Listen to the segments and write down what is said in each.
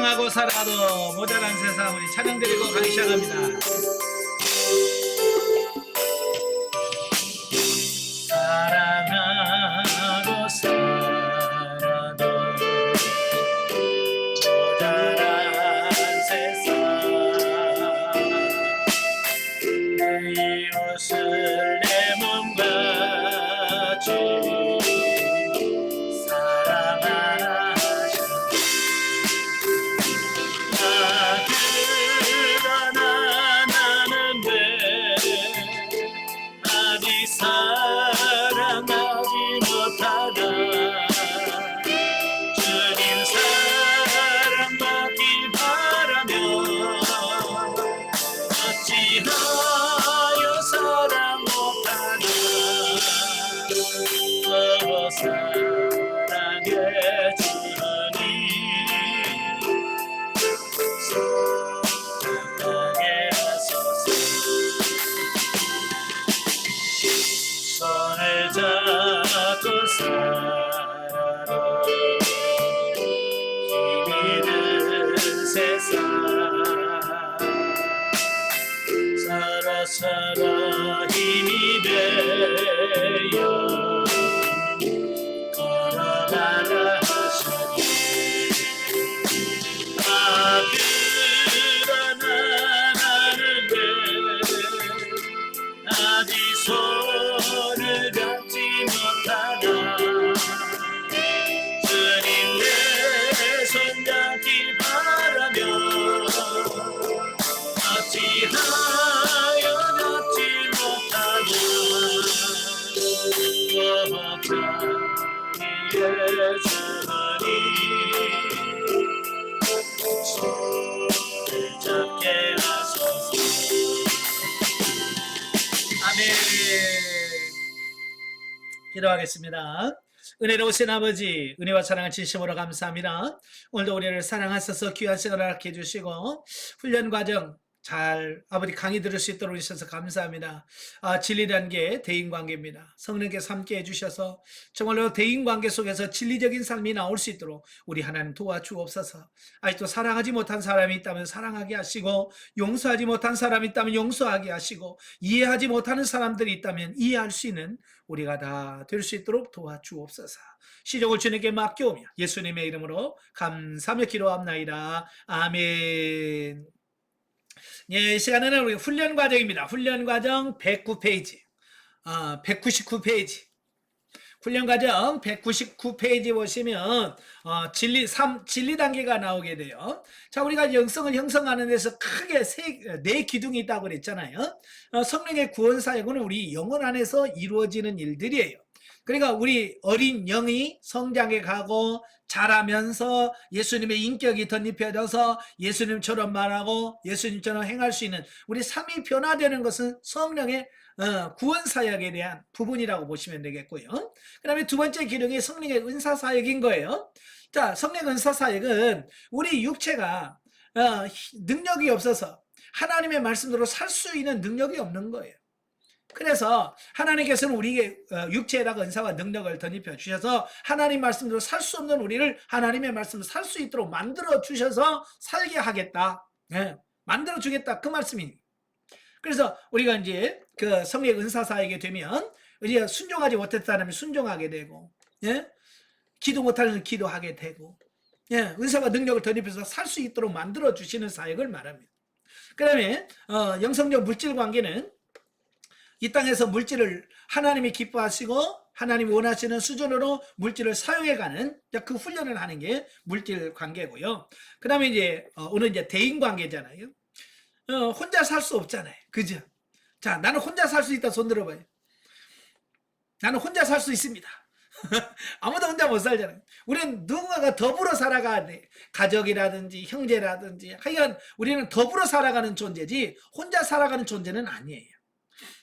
풍성하고 살아도 모자란 세상, 우리 찬양 드리고 가기 시작합니다. 사랑하고 살아도 모자란 세상, 내 이웃을 내 몸같이 사랑하라 그러나 나는 왜 아직 사랑하지 못하나. 주님 사랑받기 바라며 어찌하여 사랑 못하나. 사랑해 주님 사랑하게 하소서. 손을 잡고 살아도 힘이 든 세상, 서로 힘이 되어 걸어가라 하시니. 그러나 나는 왜 아직 손을 잡지 못하나. 주님 내 손 잡기 바라며 어찌하여 잡지 못하나. 자기의 주님 손을 잡게 하소서. 아멘. 기도하겠습니다. 은혜로우신 아버지, 은혜와 사랑을 진심으로 감사합니다. 오늘도 우리를 사랑하셔서 귀한 시간을 갖게 해주시고 훈련 과정 잘 아버지 강의 들을 수 있도록 해주셔서 감사합니다. 진리라는 게 대인관계입니다. 성령께서 함께 해주셔서 정말로 대인관계 속에서 진리적인 삶이 나올 수 있도록 우리 하나님 도와주옵소서. 아직도 사랑하지 못한 사람이 있다면 사랑하게 하시고, 용서하지 못한 사람이 있다면 용서하게 하시고, 이해하지 못하는 사람들이 있다면 이해할 수 있는 우리가 다 될 수 있도록 도와주옵소서. 시종을 주님께 맡겨오며 예수님의 이름으로 감사하며 기도합나이다. 아멘. 예, 이 시간에는 우리 훈련 과정입니다. 훈련 과정 109페이지, 199페이지. 훈련 과정 199페이지 보시면 진리 단계가 나오게 돼요. 자, 우리가 영성을 형성하는 데서 크게 네 기둥이 있다고 그랬잖아요. 성령의 구원 사역은 우리 영혼 안에서 이루어지는 일들이에요. 그러니까 우리 어린 영이 성장해 가고 자라면서 예수님의 인격이 덧입혀져서 예수님처럼 말하고 예수님처럼 행할 수 있는 우리 삶이 변화되는 것은 성령의 구원 사역에 대한 부분이라고 보시면 되겠고요. 그 다음에 두 번째 기능이 성령의 은사 사역인 거예요. 자, 성령 은사 사역은 우리 육체가 능력이 없어서 하나님의 말씀대로 살 수 있는 능력이 없는 거예요. 그래서 하나님께서는 우리에게 육체에다가 은사와 능력을 덧입혀 주셔서 하나님 말씀대로 살 수 없는 우리를 하나님의 말씀으로 살 수 있도록 만들어 주셔서 살게 하겠다. 만들어 주겠다. 그 말씀입니다. 그래서 우리가 이제 그 성령의 은사 사역이 되면 이제 순종하지 못했다면 순종하게 되고, 기도 못하는 기도하게 되고, 은사와 능력을 덧입혀서 살 수 있도록 만들어 주시는 사역을 말합니다. 그 다음에 영성적 물질 관계는 이 땅에서 물질을 하나님이 기뻐하시고 하나님이 원하시는 수준으로 물질을 사용해가는 그 훈련을 하는 게 물질 관계고요. 그 다음에 이제 오늘 이제 대인 관계잖아요. 혼자 살 수 없잖아요. 그죠? 자, 나는 혼자 살 수 있다. 손 들어봐요. 나는 혼자 살 수 있습니다. 아무도 혼자 못 살잖아요. 우리는 누군가가 더불어 살아가야 돼. 가족이라든지 형제라든지 하여간 우리는 더불어 살아가는 존재지 혼자 살아가는 존재는 아니에요.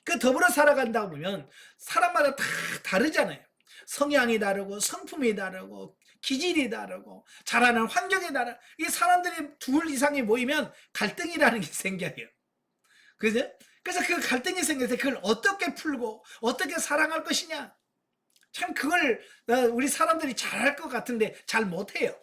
그 더불어 살아간다 보면 사람마다 다 다르잖아요. 성향이 다르고 성품이 다르고 기질이 다르고 자라는 환경이 다르고 이 사람들이 둘 이상이 모이면 갈등이라는 게 생겨요. 그죠? 그래서 그 갈등이 생길 때 그걸 어떻게 풀고 어떻게 사랑할 것이냐, 참 그걸 우리 사람들이 잘할 것 같은데 잘 못해요.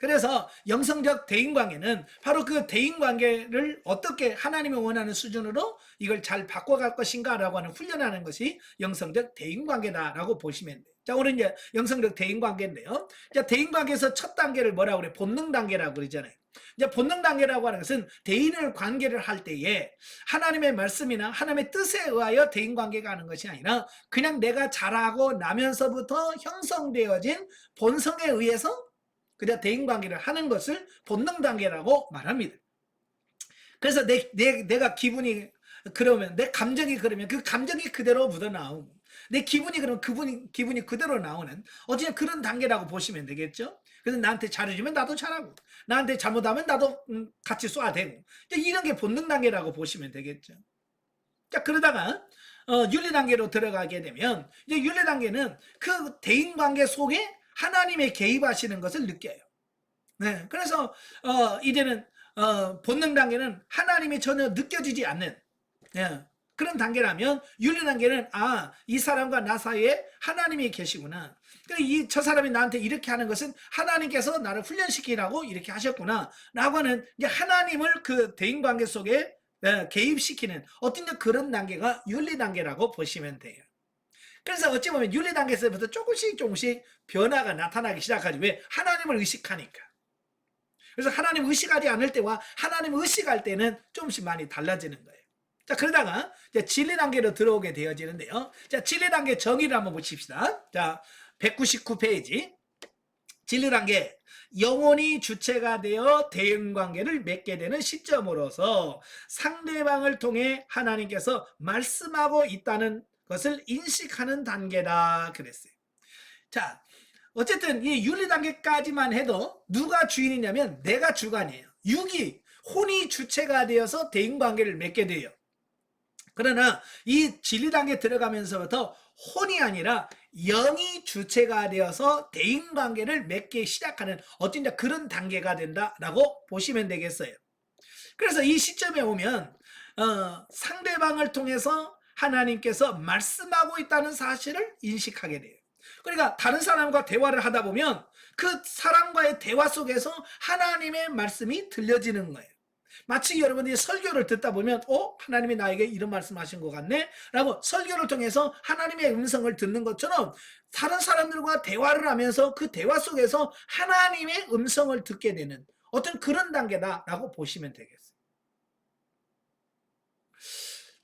그래서 영성적 대인관계는 바로 그 대인관계를 어떻게 하나님이 원하는 수준으로 이걸 잘 바꿔갈 것인가라고 하는 훈련하는 것이 영성적 대인관계다라고 보시면 돼요. 자, 오늘 이제 영성적 대인관계인데요. 자, 대인관계에서 첫 단계를 뭐라고 그래? 본능 단계라고 그러잖아요. 이제 본능 단계라고 하는 것은 대인을 관계를 할 때에 하나님의 말씀이나 하나님의 뜻에 의하여 대인 관계가 하는 것이 아니라 그냥 내가 자라고 나면서부터 형성되어진 본성에 의해서 그냥 대인 관계를 하는 것을 본능 단계라고 말합니다. 그래서 내가 기분이 그러면 내 감정이 그러면 그 감정이 그대로 묻어나오고 내 기분이 그러면 기분이 그대로 나오는 어쨌든 그런 단계라고 보시면 되겠죠. 그래서 나한테 잘해주면 나도 잘하고 나한테 잘못하면 나도 같이 쏴대고 이런 게 본능 단계라고 보시면 되겠죠. 자, 그러다가 윤리 단계로 들어가게 되면 이제 윤리 단계는 그 대인 관계 속에 하나님의 개입하시는 것을 느껴요. 네, 그래서 이제는 본능 단계는 하나님이 전혀 느껴지지 않는 그런 단계라면 윤리 단계는 이 사람과 나 사이에 하나님이 계시구나. 저 사람이 나한테 이렇게 하는 것은 하나님께서 나를 훈련시키라고 이렇게 하셨구나 라고 하는 이제 하나님을 그 대인관계 속에 개입시키는 어떤 그런 단계가 윤리 단계라고 보시면 돼요. 그래서 어찌 보면 윤리 단계에서부터 조금씩 변화가 나타나기 시작하지. 왜? 하나님을 의식하니까. 그래서 하나님 의식하지 않을 때와 하나님 의식할 때는 조금씩 많이 달라지는 거예요. 자, 그러다가 이제 진리 단계로 들어오게 되어지는데요. 자, 진리 단계 정의를 한번 보십시다. 자, 199페이지. 진리 단계. 영혼이 주체가 되어 대응 관계를 맺게 되는 시점으로서 상대방을 통해 하나님께서 말씀하고 있다는 것을 인식하는 단계다 그랬어요. 자, 어쨌든 이 윤리 단계까지만 해도 누가 주인이냐면 내가 주관이에요. 육이 혼이 주체가 되어서 대인 관계를 맺게 돼요. 그러나 이 진리 단계에 들어가면서부터 혼이 아니라 영이 주체가 되어서 대인 관계를 맺기 시작하는 어떤 그런 단계가 된다라고 보시면 되겠어요. 그래서 이 시점에 오면 상대방을 통해서 하나님께서 말씀하고 있다는 사실을 인식하게 돼요. 그러니까 다른 사람과 대화를 하다 보면 그 사람과의 대화 속에서 하나님의 말씀이 들려지는 거예요. 마치 여러분들이 설교를 듣다 보면 하나님이 나에게 이런 말씀하신 것 같네 라고 설교를 통해서 하나님의 음성을 듣는 것처럼 다른 사람들과 대화를 하면서 그 대화 속에서 하나님의 음성을 듣게 되는 어떤 그런 단계다라고 보시면 되겠어요.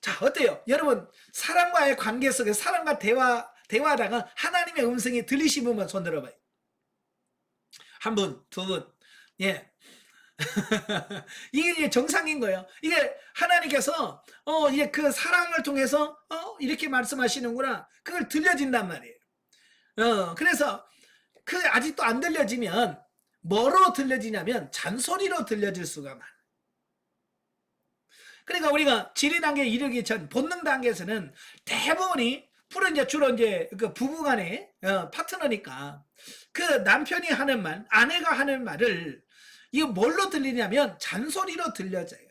자, 어때요? 여러분, 사람과의 관계 속에 사람과 대화하다가 하나님의 음성이 들리신 분만 손 들어봐요. 한 분, 두 분. 예. 이게 정상인 거예요. 이게 하나님께서 이제 그 사랑을 통해서 이렇게 말씀하시는구나. 그걸 들려진단 말이에요. 그래서 그 아직도 안 들려지면 뭐로 들려지냐면 잔소리로 들려질 수가 많아요. 그러니까 우리가 진리 단계에 이르기 전 본능 단계에서는 대부분이 주로 이제 그 부부간의 파트너니까 그 남편이 하는 말, 아내가 하는 말을 이거 뭘로 들리냐면 잔소리로 들려져요.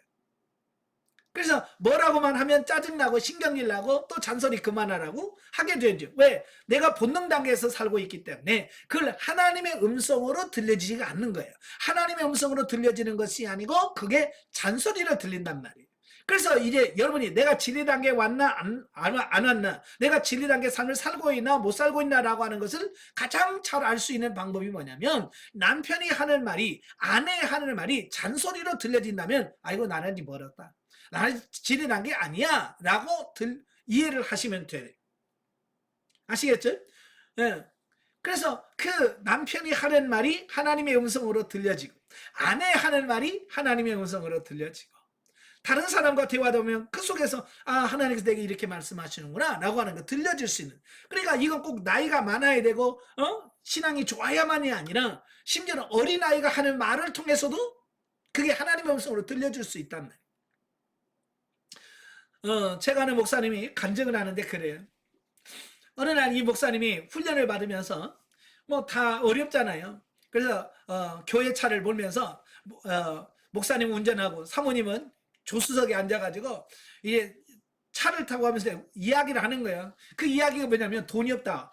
그래서 뭐라고만 하면 짜증나고 신경질 나고 또 잔소리 그만하라고 하게 되죠. 왜? 내가 본능 단계에서 살고 있기 때문에 그걸 하나님의 음성으로 들려지지가 않는 거예요. 하나님의 음성으로 들려지는 것이 아니고 그게 잔소리로 들린단 말이에요. 그래서 이제 여러분이 내가 진리 단계에 왔나 안 왔나, 내가 진리 단계 삶을 살고 있나 못 살고 있나라고 하는 것을 가장 잘 알 수 있는 방법이 뭐냐면 남편이 하는 말이 아내 하는 말이 잔소리로 들려진다면 아이고 나는 멀었다. 나는 진리 단계 아니야 라고 이해를 하시면 돼요. 아시겠죠? 네. 그래서 그 남편이 하는 말이 하나님의 음성으로 들려지고 아내 하는 말이 하나님의 음성으로 들려지고 다른 사람과 대화하다 보면 그 속에서 하나님께서 내게 이렇게 말씀하시는구나 라고 하는 거 들려질 수 있는. 그러니까 이건 꼭 나이가 많아야 되고 신앙이 좋아야만이 아니라 심지어는 어린아이가 하는 말을 통해서도 그게 하나님의 음성으로 들려줄 수 있단 말이에요. 제가 아는 목사님이 간증을 하는데 그래요. 어느 날 이 목사님이 훈련을 받으면서 뭐 다 어렵잖아요. 그래서 교회 차를 몰면서 목사님 운전하고 사모님은 조수석에 앉아가지고 이게 차를 타고 가면서 이야기를 하는 거야. 그 이야기가 뭐냐면 돈이 없다.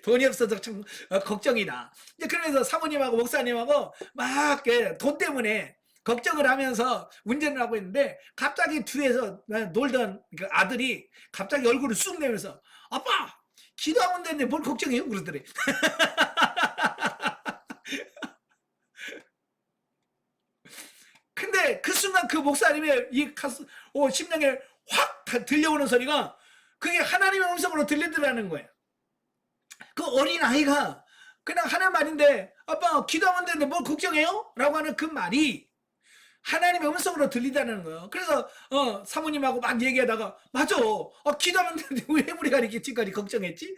돈이 없어서 참 걱정이다. 이제 그러면서 사모님하고 목사님하고 막 돈 때문에 걱정을 하면서 운전을 하고 있는데 갑자기 뒤에서 놀던 그 아들이 갑자기 얼굴을 쑥 내면서 아빠 기도하면 되는데 뭘 걱정해요? 그러더래. 근데 그 순간 그 목사님의 이 심령에 확 들려오는 소리가 그게 하나님의 음성으로 들리더라는 거예요. 그 어린 아이가 그냥 하는 말인데 아빠 기도하면 되는데 뭘 걱정해요? 라고 하는 그 말이 하나님의 음성으로 들리다는 거예요. 그래서 사모님하고 막 얘기하다가 맞아. 기도하면 되는데 왜 우리가 이렇게 지금까지 걱정했지?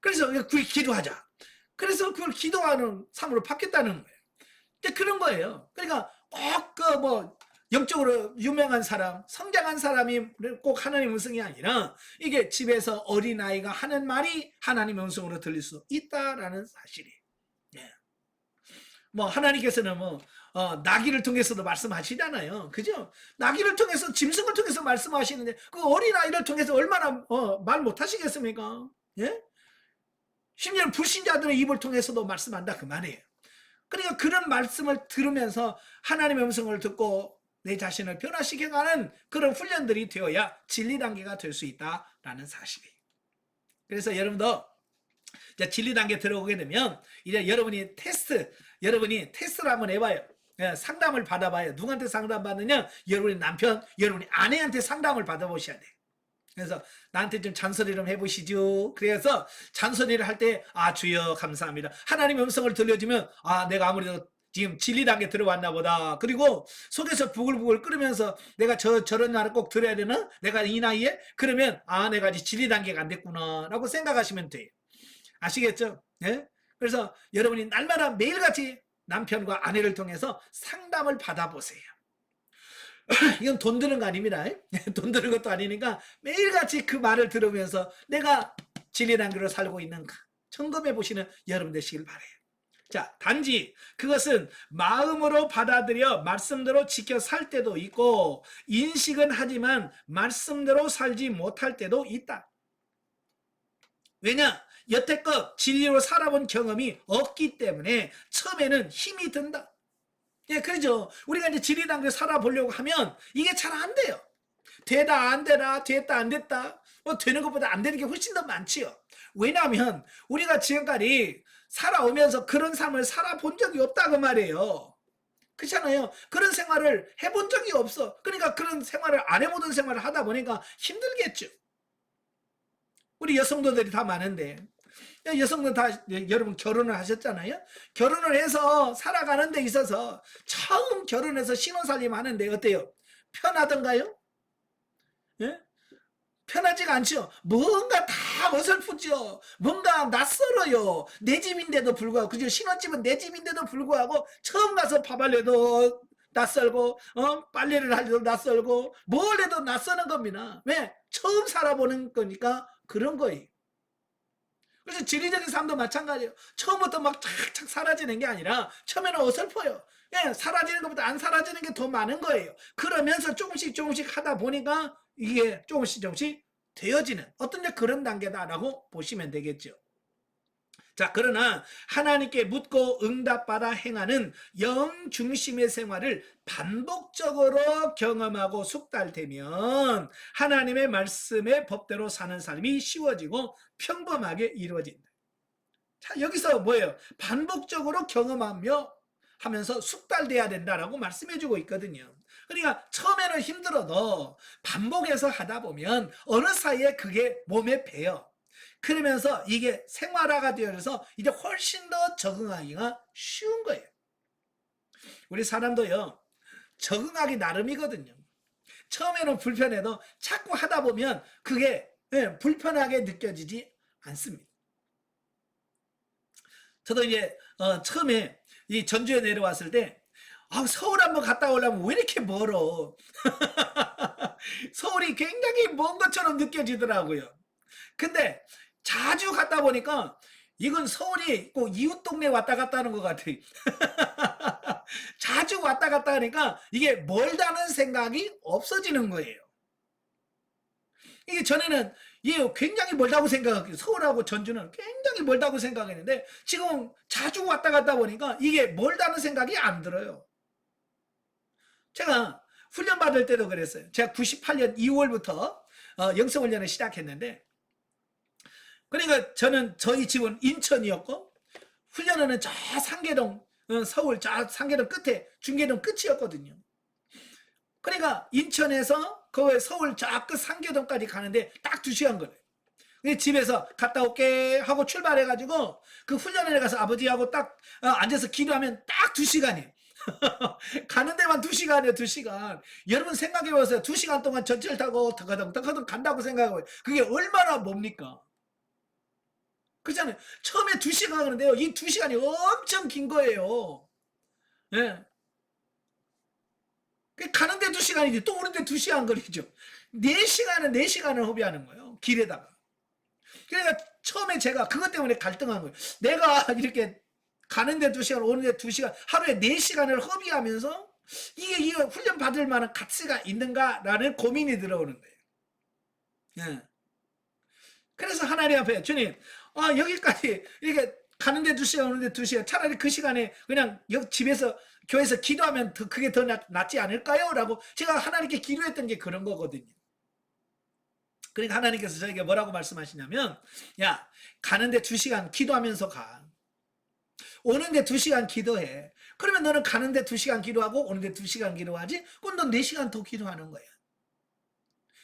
그래서 기도하자. 그래서 그걸 기도하는 삶으로 바뀌었다는 거예요. 그런 거예요. 그러니까 꼭 영적으로 유명한 사람, 성장한 사람이 꼭 하나님의 음성이 아니라 이게 집에서 어린아이가 하는 말이 하나님의 음성으로 들릴 수 있다라는 사실이에요. 예. 하나님께서는 나귀를 통해서도 말씀하시잖아요. 그죠? 나귀를 통해서, 짐승을 통해서 말씀하시는데 그 어린아이를 통해서 얼마나 말 못하시겠습니까? 예? 심지어 불신자들의 입을 통해서도 말씀한다 그 말이에요. 그러니까 그런 말씀을 들으면서 하나님의 음성을 듣고 내 자신을 변화시켜가는 그런 훈련들이 되어야 진리 단계가 될 수 있다라는 사실이에요. 그래서 여러분도 이제 진리 단계 들어오게 되면 이제 여러분이 테스트를 한번 해봐요. 상담을 받아봐요. 누구한테 상담 받느냐? 여러분의 남편, 여러분의 아내한테 상담을 받아보셔야 돼요. 그래서 나한테 좀 잔소리 좀 해보시죠. 그래서 잔소리를 할 때 주여 감사합니다. 하나님의 음성을 들려주면 내가 아무래도 지금 진리 단계 들어왔나 보다. 그리고 속에서 부글부글 끓으면서 내가 저런 말을 꼭 들어야 되나? 내가 이 나이에? 그러면 내가 아직 진리 단계가 안 됐구나 라고 생각하시면 돼요. 아시겠죠? 예? 그래서 여러분이 날마다 매일같이 남편과 아내를 통해서 상담을 받아보세요. 이건 돈 드는 거 아닙니다. 돈 드는 것도 아니니까 매일같이 그 말을 들으면서 내가 진리 단계로 살고 있는가 점검해 보시는 여러분 되시길 바라요. 자, 단지 그것은 마음으로 받아들여 말씀대로 지켜 살 때도 있고 인식은 하지만 말씀대로 살지 못할 때도 있다. 왜냐? 여태껏 진리로 살아본 경험이 없기 때문에 처음에는 힘이 든다. 예, 그렇죠. 우리가 이제 진리 단계를 살아보려고 하면 이게 잘 안 돼요. 되다 안 되다, 됐다 안 됐다. 되는 것보다 안 되는 게 훨씬 더 많지요. 왜냐하면 우리가 지금까지 살아오면서 그런 삶을 살아본 적이 없다고 말이에요. 그렇잖아요. 그런 생활을 해본 적이 없어. 그러니까 그런 생활을 안 해보던 생활을 하다 보니까 힘들겠죠. 우리 여성도들이 다 많은데 여성들 다 여러분 결혼을 하셨잖아요. 결혼을 해서 살아가는 데 있어서 처음 결혼해서 신혼살림 하는데 어때요? 편하던가요? 예? 편하지가 않죠. 뭔가 다 어설프죠. 뭔가 낯설어요. 내 집인데도 불구하고, 그죠? 신혼집은 내 집인데도 불구하고 처음 가서 밥 할래도 낯설고 빨래를 할래도 낯설고 뭘 해도 낯서는 겁니다. 왜? 처음 살아보는 거니까 그런 거예요. 그래서 진리적인 삶도 마찬가지예요. 처음부터 막 착착 사라지는 게 아니라 처음에는 어설퍼요. 예, 사라지는 것보다 안 사라지는 게 더 많은 거예요. 그러면서 조금씩 하다 보니까 이게 조금씩 되어지는 어떤 그런 단계다라고 보시면 되겠죠. 자, 그러나 하나님께 묻고 응답받아 행하는 영 중심의 생활을 반복적으로 경험하고 숙달되면 하나님의 말씀의 법대로 사는 삶이 쉬워지고 평범하게 이루어진다. 자, 여기서 뭐예요? 반복적으로 경험하며 하면서 숙달돼야 된다라고 말씀해주고 있거든요. 그러니까 처음에는 힘들어도 반복해서 하다 보면 어느 사이에 그게 몸에 배요. 그러면서 이게 생활화가 되어서 이제 훨씬 더 적응하기가 쉬운 거예요. 우리 사람도요, 적응하기 나름이거든요. 처음에는 불편해도 자꾸 하다 보면 그게 불편하게 느껴지지 않습니다. 저도 이제 처음에 이 전주에 내려왔을 때 서울 한번 갔다 오려면 왜 이렇게 멀어? 서울이 굉장히 먼 것처럼 느껴지더라고요. 근데 자주 갔다 보니까 이건 서울이 꼭 이웃 동네 왔다 갔다 하는 것 같아요. 자주 왔다 갔다 하니까 이게 멀다는 생각이 없어지는 거예요. 이게 전에는 이게 굉장히 멀다고 생각했어요. 서울하고 전주는 굉장히 멀다고 생각했는데 지금 자주 왔다 갔다 보니까 이게 멀다는 생각이 안 들어요. 제가 훈련 받을 때도 그랬어요. 제가 98년 2월부터 영성훈련을 시작했는데, 그러니까 저희 집은 인천이었고 훈련은 저 상계동, 서울 저 상계동 끝에 중계동 끝이었거든요. 그러니까 인천에서 그 서울 저 끝 상계동까지 가는데 딱 2시간 걸려요. 집에서 갔다 올게 하고 출발해가지고 그 훈련에 가서 아버지하고 딱 앉아서 기도하면 딱 2시간이에요. 가는 데만 2시간이에요. 2시간. 여러분 생각해보세요. 2시간 동안 전철 타고 덕허덕 간다고 생각하고 그게 얼마나 뭡니까? 그렇잖아요. 처음에 2시간 가는데요. 이 2시간이 엄청 긴 거예요. 예. 가는데 2시간이지 또 오는데 2시간 걸리죠. 4시간은 4시간을 허비하는 거예요. 길에다가. 그러니까 처음에 제가 그것 때문에 갈등한 거예요. 내가 이렇게 가는데 2시간 오는데 2시간 하루에 4시간을 허비하면서 이게 훈련 받을 만한 가치가 있는가라는 고민이 들어오는 거예요. 예. 그래서 하나님 앞에 주님 여기까지 이렇게 가는데 2시간 오는데 2시간 차라리 그 시간에 그냥 집에서 교회에서 기도하면 그게 더 낫지 않을까요? 라고 제가 하나님께 기도했던 게 그런 거거든요. 그러니까 하나님께서 저에게 뭐라고 말씀하시냐면 야 가는데 2시간 기도하면서 가. 오는데 2시간 기도해. 그러면 너는 가는데 2시간 기도하고 오는데 2시간 기도하지? 그럼 너 4시간 더 기도하는 거야.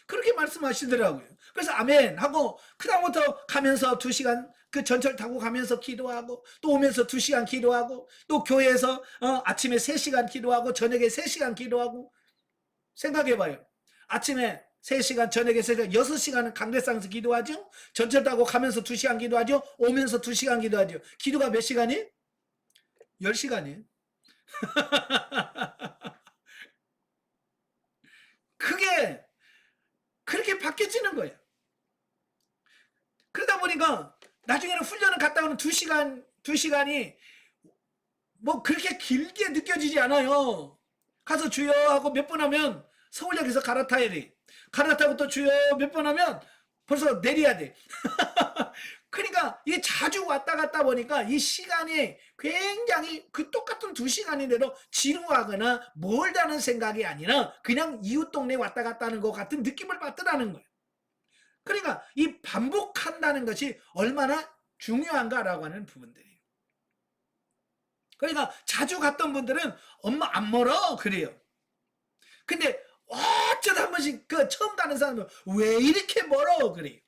그렇게 말씀하시더라고요. 그래서 아멘 하고 그다음부터 가면서 2시간 그 전철 타고 가면서 기도하고 또 오면서 2시간 기도하고 또 교회에서 아침에 3시간 기도하고 저녁에 3시간 기도하고 생각해봐요. 아침에 3시간 저녁에 3시간 6시간은 강대상에서 기도하죠. 전철 타고 가면서 2시간 기도하죠. 오면서 2시간 기도하죠. 기도가 몇 시간이? 10시간이에요. 그게 그렇게 바뀌어지는 거예요. 그러다 보니까 나중에는 훈련을 갔다 오는 2시간이 뭐 그렇게 길게 느껴지지 않아요. 가서 주여 하고 몇 번 하면 서울역에서 갈아타야 돼. 갈아타고 또 주여 몇 번 하면 벌써 내려야 돼. 그러니까 이게 자주 왔다 갔다 보니까 이 시간이 굉장히 그 똑같은 2시간인데도 지루하거나 멀다는 생각이 아니라 그냥 이웃 동네 왔다 갔다 하는 것 같은 느낌을 받더라는 거예요. 그러니까 이 반복한다는 것이 얼마나 중요한가라고 하는 부분들이에요. 그러니까 자주 갔던 분들은 엄마 안 멀어 그래요. 근데 어쩌다 한 번씩 그 처음 가는 사람은 왜 이렇게 멀어 그래요.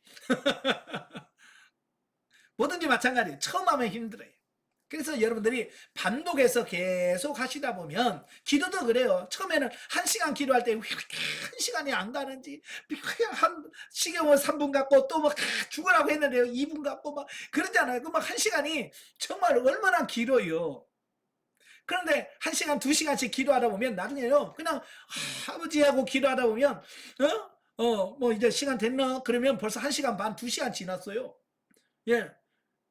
뭐든지 마찬가지예요. 처음 하면 힘들어요. 그래서 여러분들이 반복해서 계속 하시다 보면 기도도 그래요. 처음에는 1시간 기도할 때 왜 이렇게 1시간이 안 가는지 한 시경을 3분 갖고 또 막 죽으라고 했는데요. 2분 갖고 막 그러잖아요. 그 막 1시간이 정말 얼마나 길어요. 그런데 1시간, 2시간씩 기도하다 보면 나중에요. 그냥 아버지하고 기도하다 보면 뭐 이제 시간 됐나? 그러면 벌써 1시간 반, 2시간 지났어요. 예.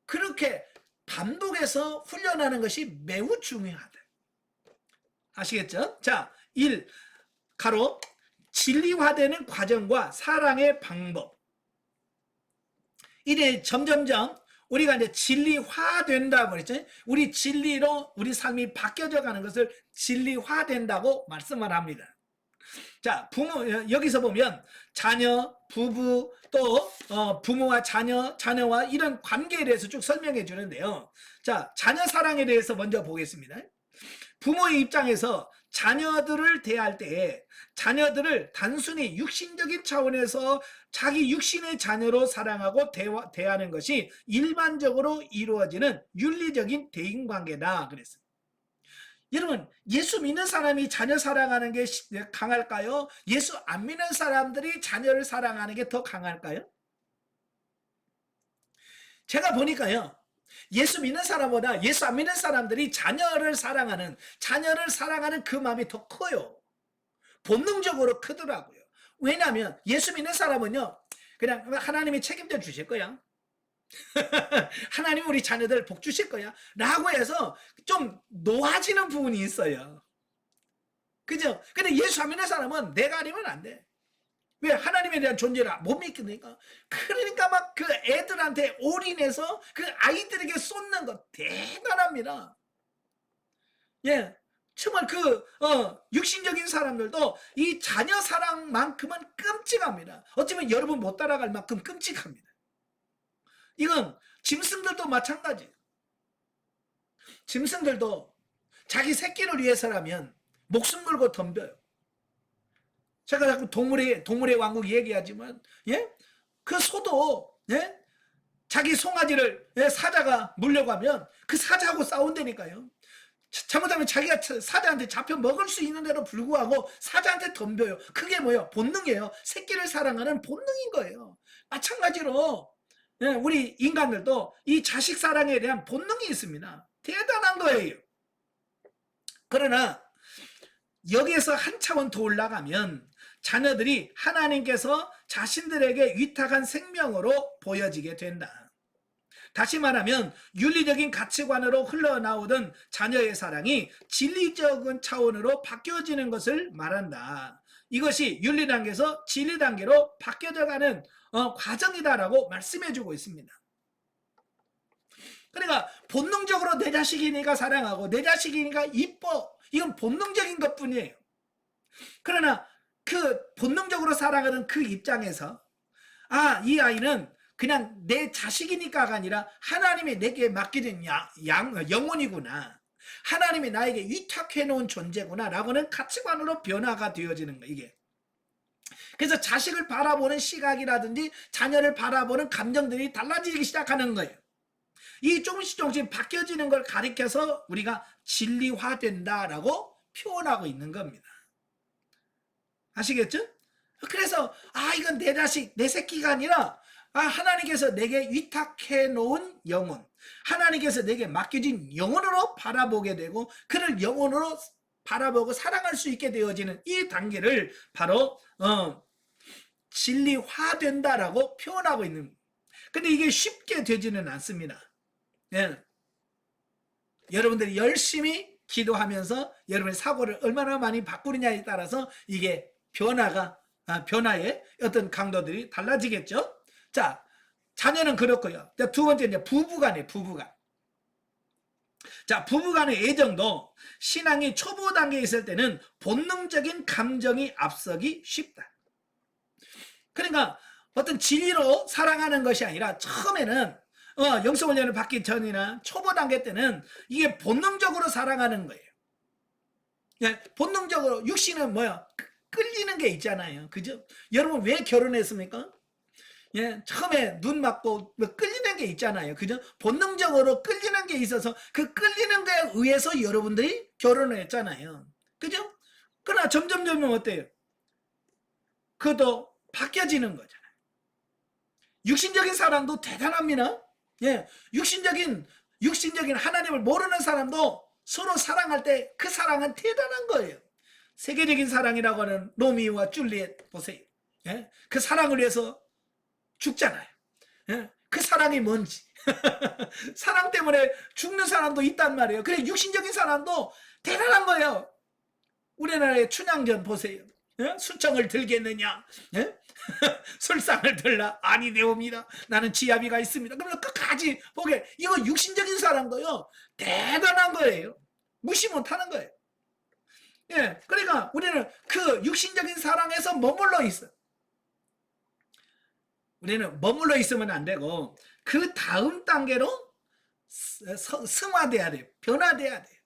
그렇게 반복해서 훈련하는 것이 매우 중요하다. 아시겠죠? 자, 1. 가로 진리화되는 과정과 사랑의 방법. 이래 점점점 우리가 이제 진리화된다고 그랬죠. 우리 진리로 우리 삶이 바뀌어져 가는 것을 진리화된다고 말씀을 합니다. 자, 부모 여기서 보면 자녀, 부부 또 부모와 자녀와 이런 관계에 대해서 쭉 설명해 주는데요. 자, 자녀 사랑에 대해서 먼저 보겠습니다. 부모의 입장에서 자녀들을 대할 때 자녀들을 단순히 육신적인 차원에서 자기 육신의 자녀로 사랑하고 대하는 것이 일반적으로 이루어지는 윤리적인 대인관계다 그랬어요. 여러분 예수 믿는 사람이 자녀 사랑하는 게 강할까요? 예수 안 믿는 사람들이 자녀를 사랑하는 게 더 강할까요? 제가 보니까요. 예수 믿는 사람보다 예수 안 믿는 사람들이 자녀를 사랑하는 그 마음이 더 커요. 본능적으로 크더라고요. 왜냐하면 예수 믿는 사람은요. 그냥 하나님이 책임져 주실 거야. 하나님 우리 자녀들 복 주실 거야 라고 해서 좀 놓아지는 부분이 있어요. 그죠? 근데 예수 안 믿는 사람은 내가 아니면 안 돼. 왜? 하나님에 대한 존재를 못 믿으니까. 그러니까 막 그 애들한테 올인해서 그 아이들에게 쏟는 거 대단합니다. 예. 정말 육신적인 사람들도 이 자녀 사랑만큼은 끔찍합니다. 어쩌면 여러분 못 따라갈 만큼 끔찍합니다. 이건 짐승들도 마찬가지예요. 짐승들도 자기 새끼를 위해서라면 목숨 걸고 덤벼요. 제가 자꾸 동물의 왕국 얘기하지만, 예? 그 소도, 예? 자기 송아지를, 예? 사자가 물려가면 그 사자하고 싸운다니까요. 잘못하면 자기가 사자한테 잡혀 먹을 수 있는데도 불구하고 사자한테 덤벼요. 그게 뭐예요? 본능이에요. 새끼를 사랑하는 본능인 거예요. 마찬가지로, 예? 우리 인간들도 이 자식 사랑에 대한 본능이 있습니다. 대단한 거예요. 그러나 여기에서 한 차원 더 올라가면 자녀들이 하나님께서 자신들에게 위탁한 생명으로 보여지게 된다. 다시 말하면 윤리적인 가치관으로 흘러나오던 자녀의 사랑이 진리적인 차원으로 바뀌어지는 것을 말한다. 이것이 윤리 단계에서 진리 단계로 바뀌어져가는 과정이다라고 말씀해주고 있습니다. 그러니까 본능적으로 내 자식이니까 사랑하고 내 자식이니까 이뻐, 이건 본능적인 것뿐이에요. 그러나 그 본능적으로 사랑하는 그 입장에서 이 아이는 그냥 내 자식이니까가 아니라 하나님이 내게 맡기는 영혼이구나, 하나님이 나에게 위탁해 놓은 존재구나 라고는 가치관으로 변화가 되어지는 거예요. 이게 그래서 자식을 바라보는 시각이라든지 자녀를 바라보는 감정들이 달라지기 시작하는 거예요. 이 조금씩 바뀌어지는 걸 가리켜서 우리가 진리화된다라고 표현하고 있는 겁니다. 아시겠죠? 그래서 이건 내 자식, 내 새끼가 아니라 하나님께서 내게 위탁해 놓은 영혼, 하나님께서 내게 맡겨진 영혼으로 바라보게 되고 그를 영혼으로 바라보고 사랑할 수 있게 되어지는 이 단계를 바로 진리화된다라고 표현하고 있는 거예요. 근데 이게 쉽게 되지는 않습니다. 예. 여러분들이 열심히 기도하면서 여러분의 사고를 얼마나 많이 바꾸느냐에 따라서 이게 변화의 어떤 강도들이 달라지겠죠. 자, 자녀는 그렇고요. 두 번째 이제 부부간의 부부간. 자, 부부간의 애정도 신앙이 초보 단계에 있을 때는 본능적인 감정이 앞서기 쉽다. 그러니까 어떤 진리로 사랑하는 것이 아니라 처음에는 영성훈련을 받기 전이나 초보 단계 때는 이게 본능적으로 사랑하는 거예요. 예, 본능적으로. 육신은 뭐야? 끌리는 게 있잖아요. 그죠? 여러분 왜 결혼했습니까? 예, 처음에 눈 맞고 끌리는 게 있잖아요. 그죠? 본능적으로 끌리는 게 있어서 그 끌리는 거에 의해서 여러분들이 결혼을 했잖아요. 그죠? 그러나 점점 어때요? 그것도 바뀌어지는 거잖아요. 육신적인 사랑도 대단합니다. 예, 육신적인 하나님을 모르는 사람도 서로 사랑할 때 그 사랑은 대단한 거예요. 세계적인 사랑이라고 하는 로미오와 줄리엣 보세요. 예? 그 사랑을 위해서 죽잖아요. 예? 그 사랑이 뭔지. 사랑 때문에 죽는 사람도 있단 말이에요. 그래, 육신적인 사람도 대단한 거예요. 우리나라의 춘향전 보세요. 예? 수청을 들겠느냐? 예? 술상을 들라? 아니되옵니다. 나는 지아비가 있습니다. 그러면 끝까지 보게, 이거 육신적인 사랑도요 대단한 거예요. 무시 못하는 거예요. 예, 그러니까 우리는 그 육신적인 사랑에서 머물러 있어. 우리는 머물러 있으면 안 되고 그 다음 단계로 승화돼야 돼요. 변화돼야 돼요.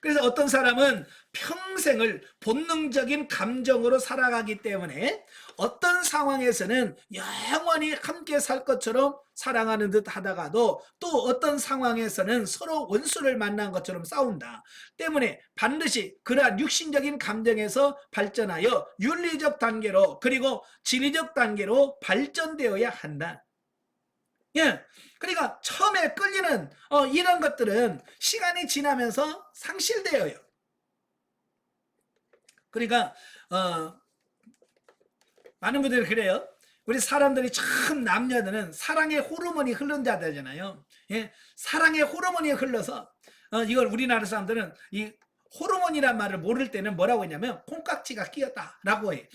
그래서 어떤 사람은 평생을 본능적인 감정으로 살아가기 때문에 어떤 상황에서는 영원히 함께 살 것처럼 사랑하는 듯 하다가도 또 어떤 상황에서는 서로 원수를 만난 것처럼 싸운다. 때문에 반드시 그러한 육신적인 감정에서 발전하여 윤리적 단계로 그리고 진리적 단계로 발전되어야 한다. 예, 그러니까 처음에 끌리는 이런 것들은 시간이 지나면서 상실되어요. 그러니까 많은 분들이 그래요. 우리 사람들이 참 남녀들은 사랑의 호르몬이 흐른 자들잖아요. 예, 사랑의 호르몬이 흘러서 이걸 우리나라 사람들은 이 호르몬이란 말을 모를 때는 뭐라고 했냐면 콩깍지가 끼었다라고 해.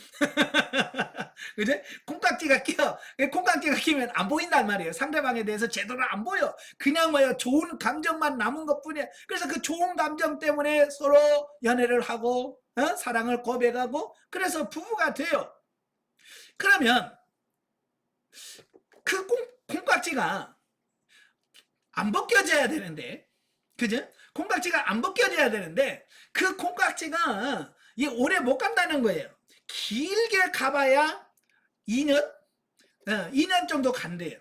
그제? 콩깍지가 끼어. 콩깍지가 끼면 안 보인단 말이에요. 상대방에 대해서 제대로 안 보여. 그냥 뭐야, 좋은 감정만 남은 것뿐이야. 그래서 그 좋은 감정 때문에 서로 연애를 하고, 사랑을 고백하고, 그래서 부부가 돼요. 그러면 그 콩깍지가 안 벗겨져야 되는데, 그죠? 콩깍지가 안 벗겨져야 되는데, 그 콩깍지가 이 오래 못 간다는 거예요. 길게 가봐야 2년? 2년 정도 간대요.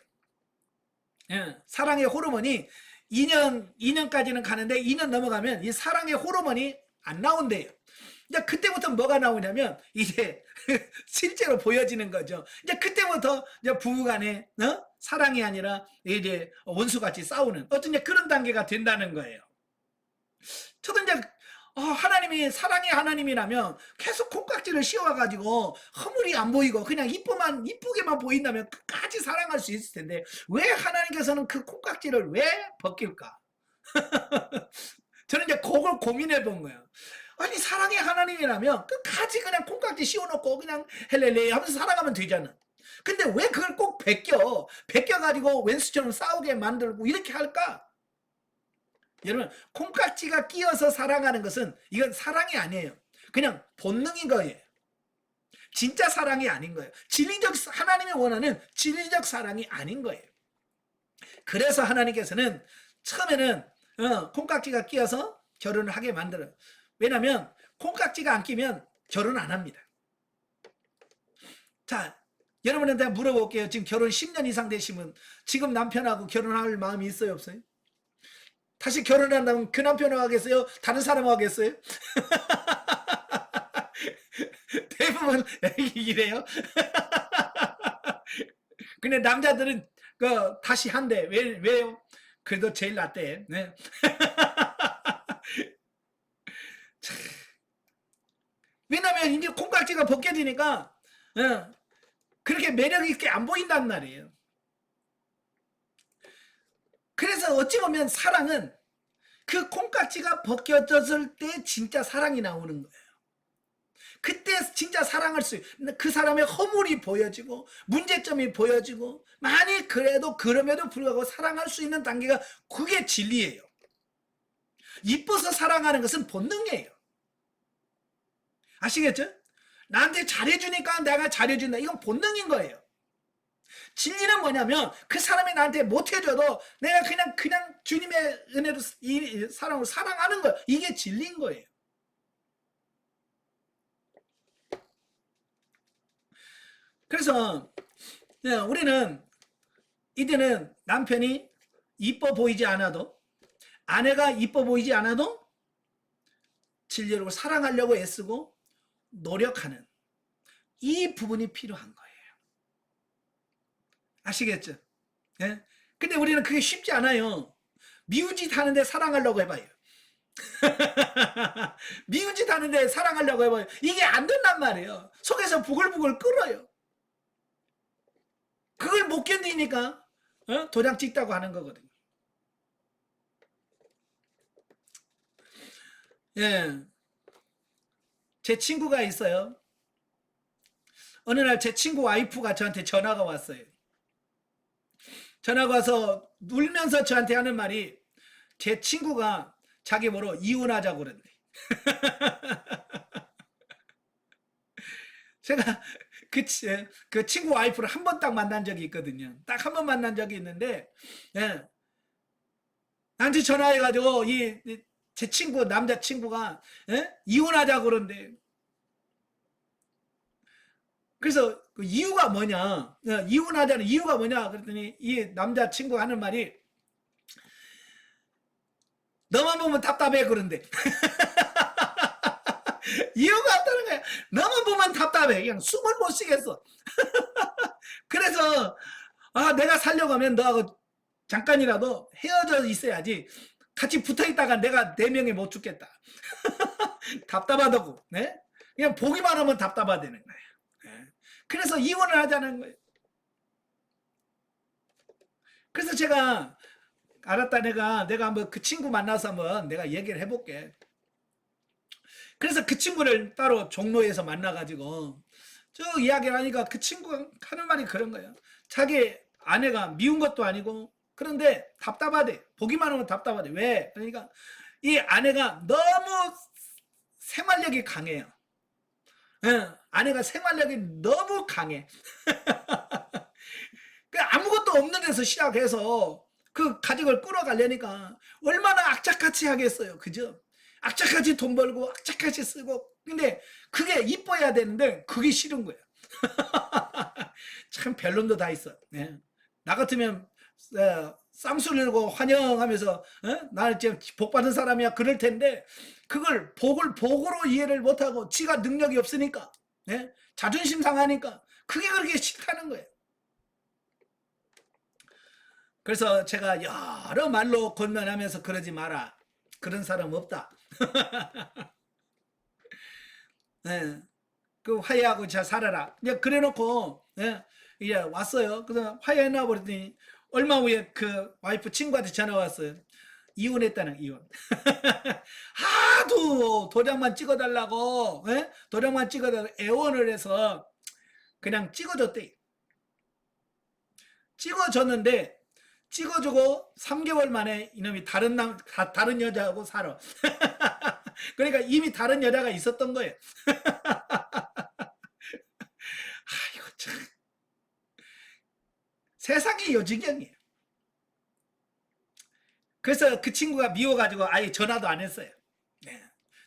사랑의 호르몬이 2년까지는 가는데 2년 넘어가면 이 사랑의 호르몬이 안 나온대요. 이제 그때부터 뭐가 나오냐면 이제 실제로 보여지는 거죠. 이제 그때부터 이제 부부간에 사랑이 아니라 이제 원수같이 싸우는 어떤 이제 그런 단계가 된다는 거예요. 저도 이제 하나님이 사랑의 하나님이라면 계속 콩깍지를 씌워가지고 허물이 안 보이고 그냥 이쁘게만 보인다면 끝까지 사랑할 수 있을 텐데 왜 하나님께서는 그 콩깍지를 왜 벗길까? 저는 이제 그걸 고민해 본 거예요. 아니 사랑의 하나님이라면 끝까지 그냥 콩깍지 씌워놓고 그냥 헬렐레 하면서 살아가면 되잖아. 근데 왜 그걸 꼭 벗겨가지고 왼수처럼 싸우게 만들고 이렇게 할까? 여러분 콩깍지가 끼어서 사랑하는 것은 이건 사랑이 아니에요. 그냥 본능인 거예요. 진짜 사랑이 아닌 거예요. 하나님이 원하는 진리적 사랑이 아닌 거예요. 그래서 하나님께서는 처음에는 콩깍지가 끼어서 결혼을 하게 만들어요. 왜냐하면 콩깍지가 안 끼면 결혼 안 합니다. 자, 여러분한테 물어볼게요. 지금 결혼 10년 이상 되시면 지금 남편하고 결혼할 마음이 있어요, 없어요? 다시 결혼한다면 그 남편하고 하겠어요? 다른 사람하고 하겠어요? 대부분 이래요. 근데 남자들은 다시 한대. 왜요? 그래도 제일 낫대. 네. 왜냐면 이제 콩깍지가 벗겨지니까 그렇게 매력 있게 안 보인단 말이에요. 그래서 어찌 보면 사랑은 그 콩깍지가 벗겨졌을 때 진짜 사랑이 나오는 거예요. 그때 진짜 사랑할 그 사람의 허물이 보여지고 문제점이 보여지고 만일 그럼에도 불구하고 사랑할 수 있는 단계가 그게 진리예요. 이뻐서 사랑하는 것은 본능이에요. 아시겠죠? 나한테 잘해주니까 내가 잘해준다. 이건 본능인 거예요. 진리는 뭐냐면 그 사람이 나한테 못해줘도 내가 그냥 주님의 은혜로 이 사랑으로 사랑하는 거예요. 이게 진리인 거예요. 그래서 우리는 이때는 남편이 이뻐 보이지 않아도 아내가 이뻐 보이지 않아도 진리로 사랑하려고 애쓰고 노력하는 이 부분이 필요한 거예요. 아시겠죠? 예? 근데 우리는 그게 쉽지 않아요. 미운 짓 하는데 사랑하려고 해봐요. 미운 짓 하는데 사랑하려고 해봐요. 이게 안 된단 말이에요. 속에서 부글부글 끓어요. 그걸 못 견디니까 도장 찍다고 하는 거거든요. 예, 제 친구가 있어요. 어느 날 제 친구 와이프가 저한테 전화가 왔어요. 전화가 와서 울면서 저한테 하는 말이 제 친구가 자기 뭐로 이혼하자고 그랬네. 제가 그 친구 와이프를 한 번 딱 만난 적이 있거든요. 딱 한 번 만난 적이 있는데, 예. 나한테 전화해가지고, 제 친구, 남자친구가, 이혼하자고 그러는데, 그래서 그 이유가 뭐냐, 이혼하자는 이유가 뭐냐, 그랬더니 이 남자친구가 하는 말이, 너만 보면 답답해, 그런데. 이유가 없다는 거야. 너만 보면 답답해. 그냥 숨을 못 쉬겠어. 그래서 내가 살려고 하면 너하고 잠깐이라도 헤어져 있어야지. 같이 붙어있다가 내가 4명에 못 죽겠다. 답답하다고. 네? 그냥 보기만 하면 답답하다는 거예요. 네? 그래서 이혼을 하자는 거예요. 그래서 제가 알았다. 내가 한번 그 친구 만나서 한번 내가 얘기를 해볼게. 그래서 그 친구를 따로 종로에서 만나가지고 쭉 이야기를 하니까 그 친구가 하는 말이 그런 거예요. 자기 아내가 미운 것도 아니고 그런데 답답하대. 보기만 하면 답답하대. 왜? 그러니까 이 아내가 너무 생활력이 강해요. 예, 아내가 생활력이 너무 강해. 그 아무것도 없는 데서 시작해서 그 가족을 끌어가려니까 얼마나 악착같이 하겠어요. 그죠? 악착같이 돈 벌고 악착같이 쓰고 근데 그게 이뻐야 되는데 그게 싫은 거예요. 참 별놈도 다 있어. 예. 나 같으면 쌍수르고 환영하면서 나는 지금 복 받은 사람이야 그럴 텐데 그걸 복으로 이해를 못하고 지가 능력이 없으니까 예? 자존심 상하니까 그게 그렇게 싫다는 거예요. 그래서 제가 여러 말로 권면하면서 그러지 마라. 그런 사람 없다. 예. 그 화해하고 잘 살아라. 이제 그래놓고 예, 이제 왔어요. 그래서 화해해놔 버렸더니 얼마 후에 그 와이프 친구한테 전화 왔어요. 이혼했다는 이혼. 하도 도장만 찍어달라고 도장만 찍어달라고 애원을 해서 그냥 찍어줬대. 찍어줬는데 찍어주고 3개월 만에 이놈이 다른 여자하고 살아. 그러니까 이미 다른 여자가 있었던 거예요. 아이고 참 세상이 요지경이에요. 그래서 그 친구가 미워가지고 아예 전화도 안 했어요. 네.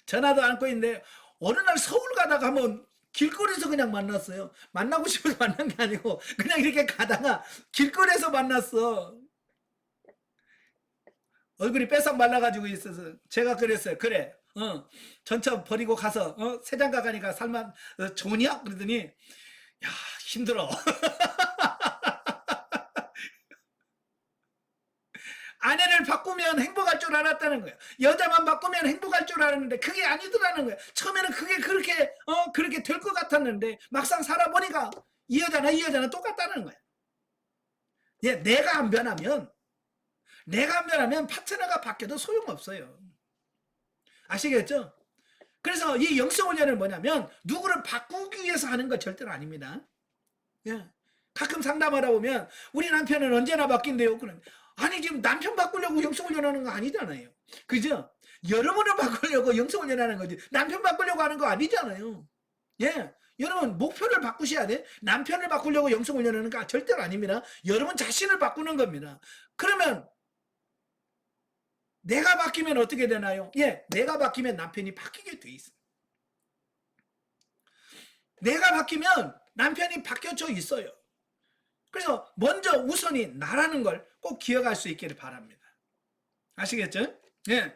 전화도 안 끊고 있는데 어느 날 서울 가다가 한번 길거리에서 그냥 만났어요. 만나고 싶어서 만난 게 아니고 그냥 이렇게 가다가 길거리에서 만났어. 얼굴이 빼싹 말라가지고 있어서 제가 그랬어요. 그래 전차 버리고 가서 세장가 가니까 살만 좋으냐? 그러더니 야 힘들어. 아내를 바꾸면 행복할 줄 알았다는 거예요. 여자만 바꾸면 행복할 줄 알았는데 그게 아니더라는 거예요. 처음에는 그게 그렇게 될 것 같았는데 막상 살아보니까 이 여자나 똑같다는 거예요. 예, 내가 안 변하면 파트너가 바뀌어도 소용없어요. 아시겠죠? 그래서 이 영성훈련은 뭐냐면 누구를 바꾸기 위해서 하는 거 절대로 아닙니다. 예. 가끔 상담하다 보면 우리 남편은 언제나 바뀐대요. 그럼 아니 지금 남편 바꾸려고 영성훈련하는 거 아니잖아요. 그죠? 여러분을 바꾸려고 영성훈련하는 거지 남편 바꾸려고 하는 거 아니잖아요. 예. 여러분 목표를 바꾸셔야 돼. 남편을 바꾸려고 영성훈련하는 거 절대로 아닙니다. 여러분 자신을 바꾸는 겁니다. 그러면 내가 바뀌면 어떻게 되나요? 예, 내가 바뀌면 남편이 바뀌게 돼 있어요. 내가 바뀌면 남편이 바뀌어져 있어요. 그래서 먼저 우선이 나라는 걸 꼭 기억할 수 있기를 바랍니다. 아시겠죠? 예.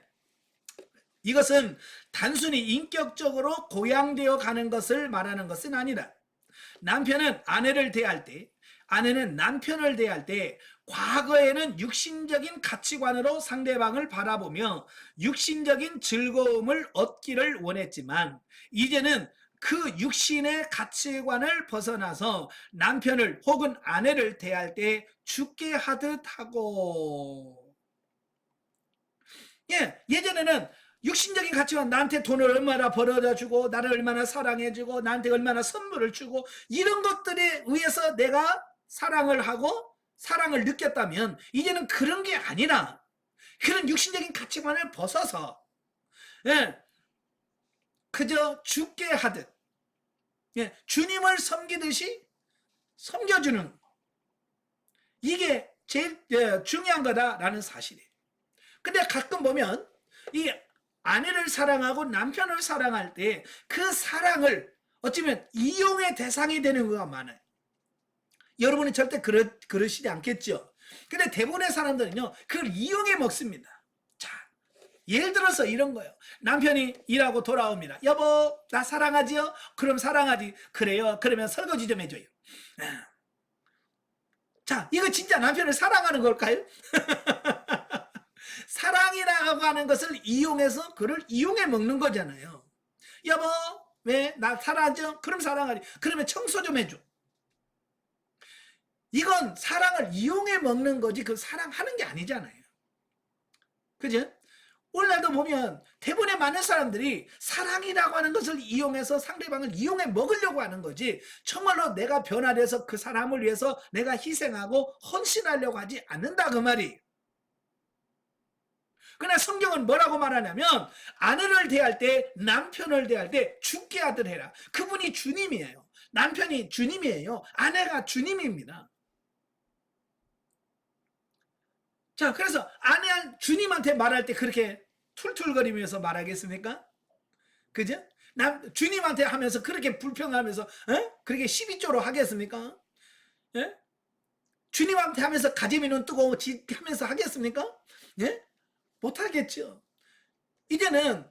이것은 단순히 인격적으로 고양되어 가는 것을 말하는 것은 아니다. 남편은 아내를 대할 때, 아내는 남편을 대할 때 과거에는 육신적인 가치관으로 상대방을 바라보며 육신적인 즐거움을 얻기를 원했지만 이제는 그 육신의 가치관을 벗어나서 남편을 혹은 아내를 대할 때 죽게 하듯 하고 예전에는 육신적인 가치관 나한테 돈을 얼마나 벌어다 주고 나를 얼마나 사랑해 주고 나한테 얼마나 선물을 주고 이런 것들에 의해서 내가 사랑을 하고 사랑을 느꼈다면 이제는 그런 게 아니라 그런 육신적인 가치관을 벗어서 그저 죽게 하듯 주님을 섬기듯이 섬겨주는 이게 제일 중요한 거다라는 사실이에요. 근데 가끔 보면 이 아내를 사랑하고 남편을 사랑할 때 그 사랑을 어쩌면 이용의 대상이 되는 경우가 많아요. 여러분은 절대 그러시지 않겠죠. 근데 대부분의 사람들은요 그걸 이용해 먹습니다. 자, 예를 들어서 이런 거예요. 남편이 일하고 돌아옵니다. 여보 나 사랑하지요? 그럼 사랑하지. 그래요. 그러면 설거지 좀 해줘요. 자, 이거 진짜 남편을 사랑하는 걸까요? 사랑이라고 하는 것을 이용해서 그를 이용해 먹는 거잖아요. 여보 왜 나 사랑하죠? 그럼 사랑하지. 그러면 청소 좀 해줘. 이건 사랑을 이용해 먹는 거지 그 사랑하는 게 아니잖아요. 그죠? 오늘날도 보면 대부분의 많은 사람들이 사랑이라고 하는 것을 이용해서 상대방을 이용해 먹으려고 하는 거지, 정말로 내가 변화돼서 그 사람을 위해서 내가 희생하고 헌신하려고 하지 않는다 그 말이. 그러나 성경은 뭐라고 말하냐면, 아내를 대할 때, 남편을 대할 때 주께 하듯 해라. 그분이 주님이에요. 남편이 주님이에요. 아내가 주님입니다. 자, 그래서 아내 주님한테 말할 때 그렇게 툴툴거리면서 말하겠습니까? 그죠? 주님한테 하면서 그렇게 불평하면서 그렇게 12조로 하겠습니까? 예? 주님한테 하면서 가재미 눈 뜨고 하면서 하겠습니까? 예? 못하겠죠. 이제는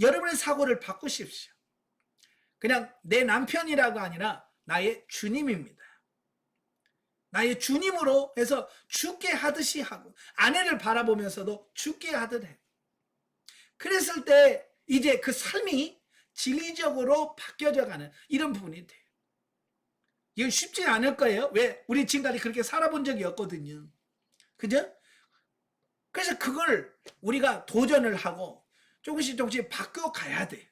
여러분의 사고를 바꾸십시오. 그냥 내 남편이라고 아니라 나의 주님입니다. 나의 주님으로 해서 주께 하듯이 하고, 아내를 바라보면서도 주께 하듯 해. 그랬을 때 이제 그 삶이 진리적으로 바뀌어져 가는 이런 부분이 돼요. 이건 쉽지 않을 거예요. 왜? 우리 지금까지 그렇게 살아본 적이 없거든요. 그죠? 그래서 그걸 우리가 도전을 하고 조금씩 바뀌어 가야 돼.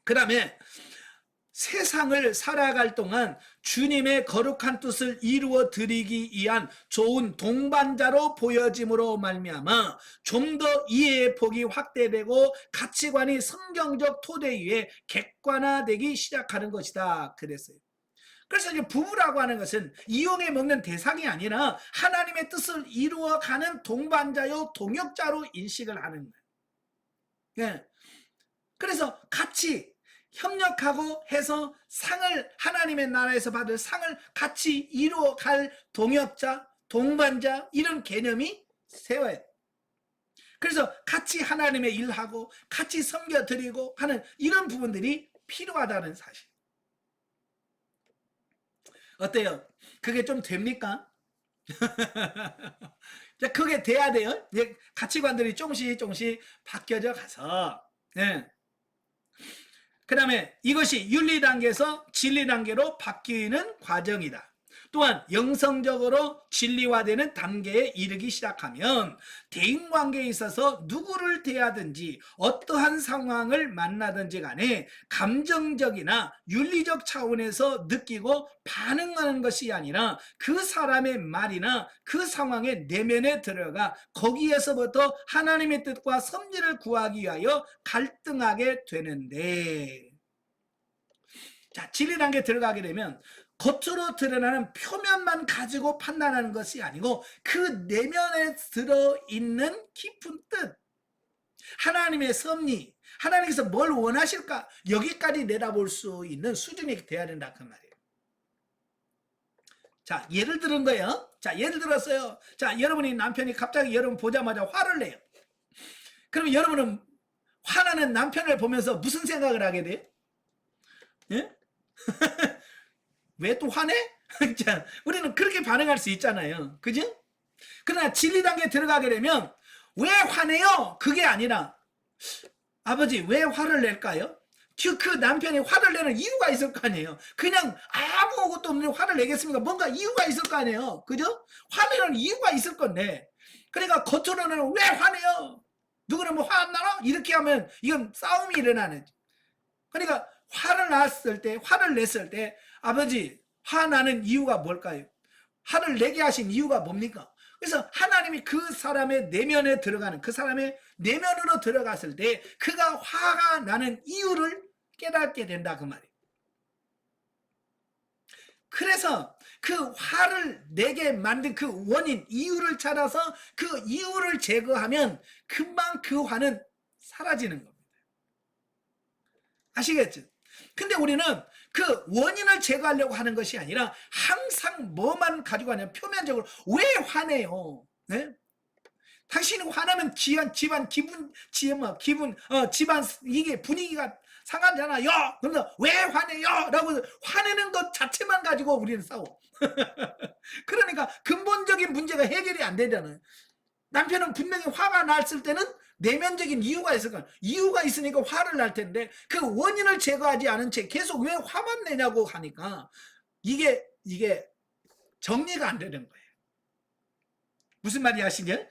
그 다음에 세상을 살아갈 동안 주님의 거룩한 뜻을 이루어 드리기 위한 좋은 동반자로 보여짐으로 말미암아 좀 더 이해의 폭이 확대되고 가치관이 성경적 토대 위에 객관화되기 시작하는 것이다 그랬어요. 그래서 이제 부부라고 하는 것은 이용해 먹는 대상이 아니라 하나님의 뜻을 이루어가는 동반자요 동역자로 인식을 하는 거예요. 예. 그래서 같이 협력하고 해서 상을, 하나님의 나라에서 받을 상을 같이 이루어갈 동역자, 동반자, 이런 개념이 세워야 돼요. 그래서 같이 하나님의 일하고 같이 섬겨드리고 하는 이런 부분들이 필요하다는 사실. 어때요? 그게 좀 됩니까? 그게 돼야 돼요. 가치관들이 조금씩 바뀌어져 가서. 네. 그 다음에 이것이 윤리 단계에서 진리 단계로 바뀌는 과정이다. 또한 영성적으로 진리화되는 단계에 이르기 시작하면 대인관계에 있어서 누구를 대하든지 어떠한 상황을 만나든지 간에 감정적이나 윤리적 차원에서 느끼고 반응하는 것이 아니라 그 사람의 말이나 그 상황의 내면에 들어가 거기에서부터 하나님의 뜻과 섭리를 구하기 위하여 갈등하게 되는데, 자, 진리 단계에 들어가게 되면 겉으로 드러나는 표면만 가지고 판단하는 것이 아니고 그 내면에 들어있는 깊은 뜻, 하나님의 섭리, 하나님께서 뭘 원하실까, 여기까지 내다볼 수 있는 수준이 돼야 된다 그 말이에요. 자, 예를 들은 거예요. 자, 예를 들었어요. 자, 여러분이 남편이 갑자기 여러분 보자마자 화를 내요. 그러면 여러분은 화나는 남편을 보면서 무슨 생각을 하게 돼요? 예? 왜 또 화내? 자, 우리는 그렇게 반응할 수 있잖아요. 그죠? 그러나 진리 단계에 들어가게 되면 왜 화내요? 그게 아니라, 아버지 왜 화를 낼까요? 그 남편이 화를 내는 이유가 있을 거 아니에요. 그냥 아무것도 없는 화를 내겠습니까? 뭔가 이유가 있을 거 아니에요. 그죠? 화내는 이유가 있을 건데, 그러니까 겉으로는 왜 화내요? 누구는 뭐 화 안 나나? 이렇게 하면 이건 싸움이 일어나는. 그러니까 화를 냈을 때 아버지 화나는 이유가 뭘까요? 화를 내게 하신 이유가 뭡니까? 그래서 하나님이 그 사람의 내면에 들어가는, 그 사람의 내면으로 들어갔을 때 그가 화가 나는 이유를 깨닫게 된다 그 말이에요. 그래서 그 화를 내게 만든 그 원인, 이유를 찾아서 그 이유를 제거하면 금방 그 화는 사라지는 겁니다. 아시겠죠? 근데 우리는 그 원인을 제거하려고 하는 것이 아니라 항상 뭐만 가지고 하냐면 표면적으로 왜 화내요? 네? 당신이 화나면 집안 이게 분위기가 상하잖아요. 그러면서 왜 화내요? 라고 화내는 것 자체만 가지고 우리는 싸워. 그러니까 근본적인 문제가 해결이 안 되잖아요. 남편은 분명히 화가 났을 때는 내면적인 이유가 있을 거야. 이유가 있으니까 화를 날 텐데 그 원인을 제거하지 않은 채 계속 왜 화만 내냐고 하니까 이게 정리가 안 되는 거예요. 무슨 말이 아시죠?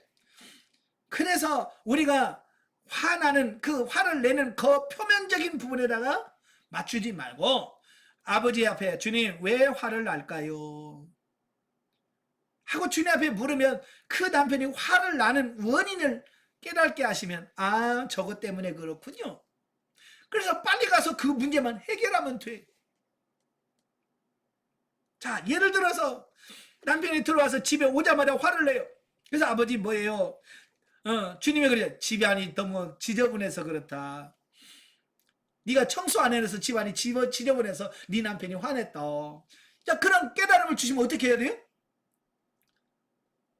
그래서 우리가 화나는 그 화를 내는 그 표면적인 부분에다가 맞추지 말고 아버지 앞에 주님 왜 화를 날까요? 하고 주님 앞에 물으면 그 남편이 화를 나는 원인을 깨닫게 하시면 아 저것 때문에 그렇군요. 그래서 빨리 가서 그 문제만 해결하면 돼. 자 예를 들어서 남편이 들어와서 집에 오자마자 화를 내요. 그래서 아버지 뭐예요? 주님이 그래 집안이 너무 지저분해서 그렇다. 네가 청소 안 해서 집안이 지저분해서 네 남편이 화냈다. 자 그런 깨달음을 주시면 어떻게 해야 돼요?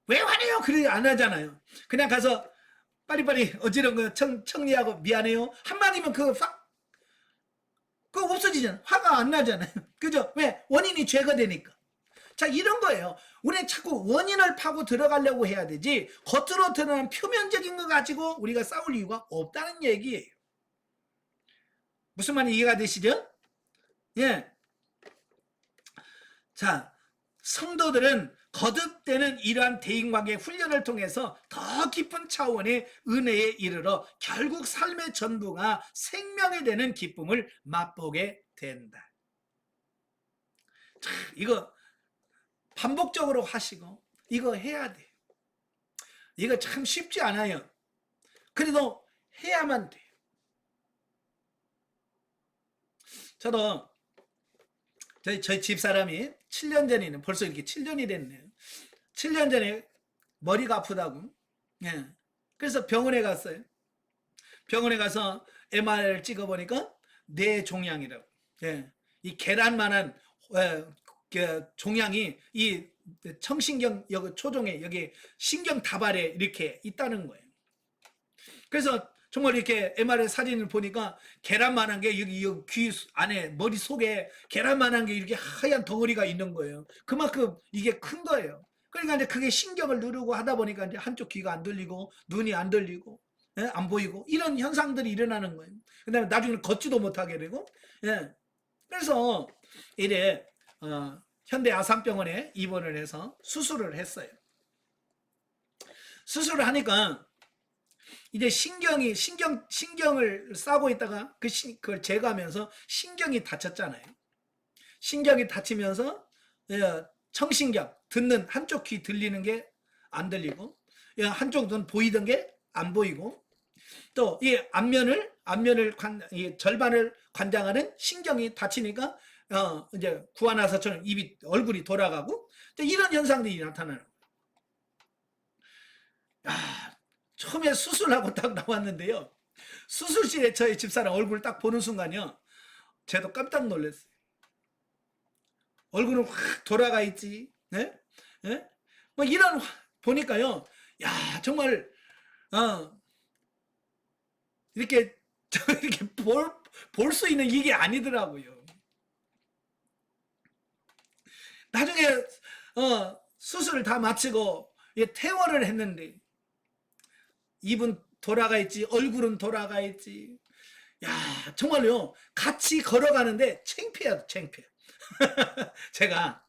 왜 화내요? 그래 안 하잖아요. 그냥 가서 빨리빨리 어지러운 거 정리하고 미안해요. 한마디면 그거 없어지잖아. 화가 안 나잖아요. 그죠? 왜? 원인이 죄가 되니까. 자 이런 거예요. 우리는 자꾸 원인을 파고 들어가려고 해야 되지 겉으로 드러나는 표면적인 거 가지고 우리가 싸울 이유가 없다는 얘기예요. 무슨 말이 이해가 되시죠? 예. 자 성도들은 거듭되는 이러한 대인관계 훈련을 통해서 더 깊은 차원의 은혜에 이르러 결국 삶의 전부가 생명이 되는 기쁨을 맛보게 된다. 자, 이거 반복적으로 하시고 이거 해야 돼요. 이거 참 쉽지 않아요. 그래도 해야만 돼요. 저도 저희 집사람이 7년 전에는 벌써 이렇게 7년이 됐네요. 7년 전에 머리가 아프다고. 예. 그래서 병원에 갔어요. 병원에 가서 MR을 찍어보니까 뇌종양이라고. 예. 이 계란만한 종양이 이 청신경 여기 초종에 여기 신경 다발에 이렇게 있다는 거예요. 그래서 정말 이렇게 MR의 사진을 보니까 계란만한 게 여기 귀 안에 머리 속에 계란만한 게 이렇게 하얀 덩어리가 있는 거예요. 그만큼 이게 큰 거예요. 그러니까 이제 그게 신경을 누르고 하다 보니까 이제 한쪽 귀가 안 들리고 눈이 안 들리고 예? 안 보이고 이런 현상들이 일어나는 거예요. 그다음에 나중에 걷지도 못하게 되고 예. 그래서 이래 현대 아산병원에 입원을 해서 수술을 했어요. 수술을 하니까 이제 신경을 싸고 있다가 그걸 제거하면서 신경이 다쳤잖아요. 신경이 다치면서 청신경 듣는 한쪽 귀 들리는 게 안 들리고 한쪽 눈 보이던 게 안 보이고 또 이 앞면을 이 절반을 관장하는 신경이 다치니까 이제 구안화사처럼 얼굴이 돌아가고 이런 현상들이 나타나는 거예요. 처음에 수술하고 딱 나왔는데요. 수술실에 저희 집사람 얼굴 딱 보는 순간요. 저도 깜짝 놀랐어요. 얼굴은 확 돌아가 있지. 네? 네? 뭐 이런 보니까요. 야 정말 이렇게 이렇게 볼 수 있는 이게 아니더라고요. 나중에 수술을 다 마치고 퇴원을 했는데 입은 돌아가 있지 얼굴은 돌아가 있지. 야 정말요 같이 걸어가는데 창피해요 창피해. 제가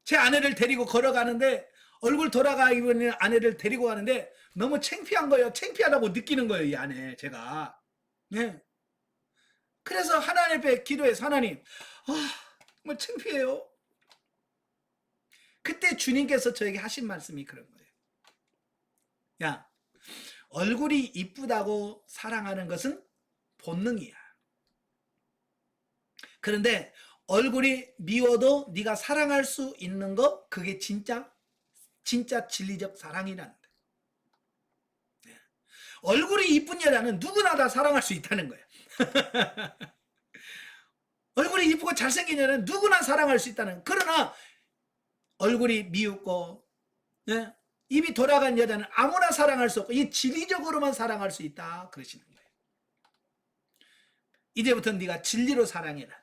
제 아내를 데리고 걸어가는데 얼굴 돌아가 있는 아내를 데리고 가는데 너무 창피한 거예요. 창피하다고 느끼는 거예요 이 아내 제가. 네. 그래서 하나님 앞에 기도해서 하나님 정말 창피해요. 그때 주님께서 저에게 하신 말씀이 그런 거예요. 야 얼굴이 이쁘다고 사랑하는 것은 본능이야. 그런데 얼굴이 미워도 네가 사랑할 수 있는 거 그게 진짜 진리적 사랑이란다. 얼굴이 이쁜 여자는 누구나 다 사랑할 수 있다는 거야. 얼굴이 이쁘고 잘생긴 여자는 누구나 사랑할 수 있다는. 그러나 얼굴이 미웃고 입이 돌아간 여자는 아무나 사랑할 수 없고 이 진리적으로만 사랑할 수 있다 그러시는 거예요. 이제부터 네가 진리로 사랑해라.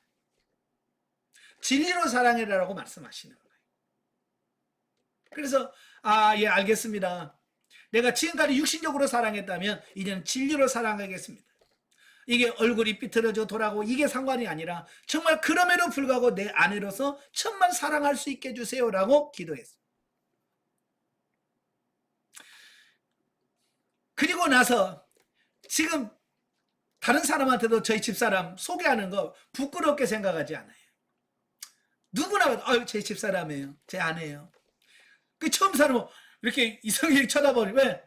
진리로 사랑해라라고 말씀하시는 거예요. 그래서 예 알겠습니다. 내가 지금까지 육신적으로 사랑했다면 이제는 진리로 사랑하겠습니다. 이게 얼굴이 삐뚤어져 돌아가고 이게 상관이 아니라 정말 그럼에도 불구하고 내 아내로서 천만 사랑할 수 있게 해주세요라고 기도했어요. 그리고 나서 지금 다른 사람한테도 저희 집사람 소개하는 거 부끄럽게 생각하지 않아요. 누구나 봐도 아유 제 집사람이에요. 제 아내예요. 그 처음 사람 이렇게 이성이 쳐다보니 왜?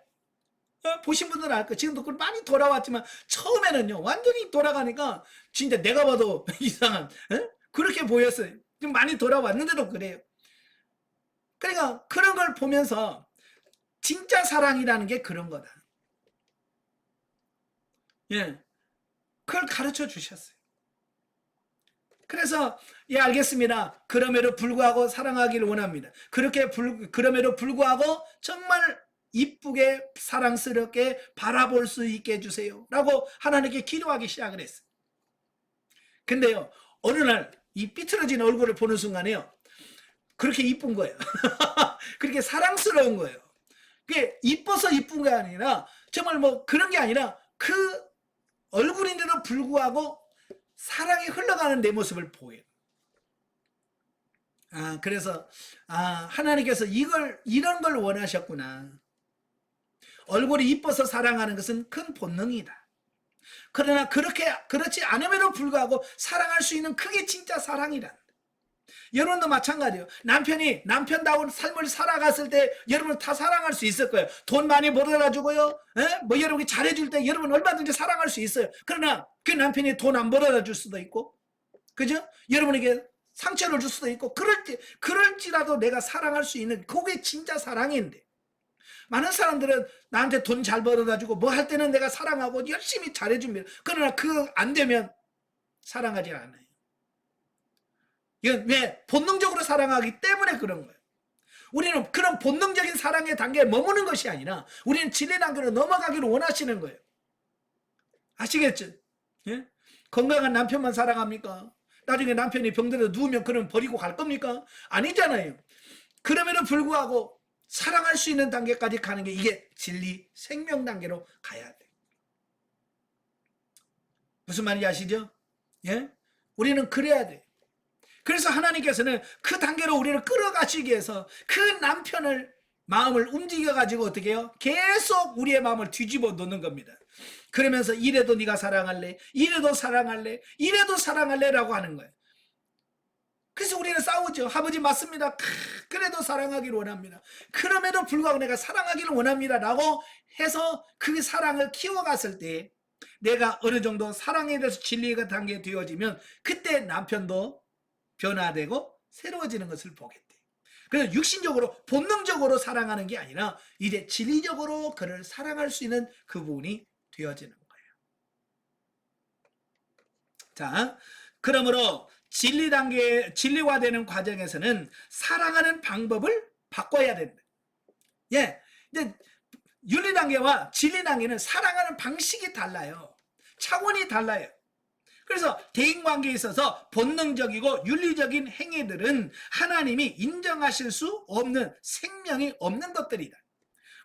보신 분들은 알 거예요. 지금도 많이 돌아왔지만 처음에는요 완전히 돌아가니까 진짜 내가 봐도 이상한 그렇게 보였어요. 좀 많이 돌아왔는데도 그래요. 그러니까 그런 걸 보면서 진짜 사랑이라는 게 그런 거다. 예, 그걸 가르쳐 주셨어요. 그래서 예 알겠습니다. 그럼에도 불구하고 사랑하기를 원합니다. 그럼에도 불구하고 정말 이쁘게 사랑스럽게 바라볼 수 있게 해주세요. 라고 하나님께 기도하기 시작을 했어요. 근데요 어느 날 이 삐뚤어진 얼굴을 보는 순간에요 그렇게 이쁜 거예요. 그렇게 사랑스러운 거예요. 그게 이뻐서 이쁜 게 아니라 정말 뭐 그런 게 아니라 그 얼굴인데도 불구하고 사랑이 흘러가는 내 모습을 보여요. 그래서 하나님께서 이런 걸 원하셨구나. 얼굴이 이뻐서 사랑하는 것은 큰 본능이다. 그러나 그렇지 않음에도 불구하고 사랑할 수 있는 그게 진짜 사랑이다. 여러분도 마찬가지예요. 남편이 남편다운 삶을 살아갔을 때 여러분 다 사랑할 수 있을 거예요. 돈 많이 벌어다 주고요. 뭐 여러분이 잘해줄 때 여러분 얼마든지 사랑할 수 있어요. 그러나 그 남편이 돈 안 벌어다 줄 수도 있고, 그죠? 여러분에게 상처를 줄 수도 있고, 그럴지라도 내가 사랑할 수 있는 그게 진짜 사랑인데, 많은 사람들은 나한테 돈 잘 벌어다 주고 뭐 할 때는 내가 사랑하고 열심히 잘해줍니다. 그러나 안 되면 사랑하지 않아요. 이건 왜? 본능적으로 사랑하기 때문에 그런 거예요. 우리는 그런 본능적인 사랑의 단계에 머무는 것이 아니라 우리는 진리 단계로 넘어가기를 원하시는 거예요. 아시겠죠? 예? 건강한 남편만 사랑합니까? 나중에 남편이 병들어 누우면 그럼 버리고 갈 겁니까? 아니잖아요. 그럼에도 불구하고 사랑할 수 있는 단계까지 가는 게 이게 진리 생명 단계로 가야 돼. 무슨 말인지 아시죠? 예? 우리는 그래야 돼. 그래서 하나님께서는 그 단계로 우리를 끌어가시기 위해서 그 남편을 마음을 움직여가지고 어떻게 해요? 계속 우리의 마음을 뒤집어 놓는 겁니다. 그러면서 이래도 네가 사랑할래? 이래도 사랑할래? 이래도 사랑할래? 라고 하는 거예요. 그래서 우리는 싸우죠. 아버지 맞습니다. 그래도 사랑하기를 원합니다. 그럼에도 불구하고 내가 사랑하기를 원합니다. 라고 해서 그 사랑을 키워갔을 때 내가 어느 정도 사랑에 대해서 진리가 단계에 되어지면 그때 남편도 변화되고 새로워지는 것을 보겠대. 그래서 육신적으로 본능적으로 사랑하는 게 아니라 이제 진리적으로 그를 사랑할 수 있는 그 부분이 되어지는 거예요. 자, 그러므로 진리화되는 과정에서는 사랑하는 방법을 바꿔야 된다. 예, 이제 윤리 단계와 진리 단계는 사랑하는 방식이 달라요. 차원이 달라요. 그래서 대인관계에 있어서 본능적이고 윤리적인 행위들은 하나님이 인정하실 수 없는 생명이 없는 것들이다.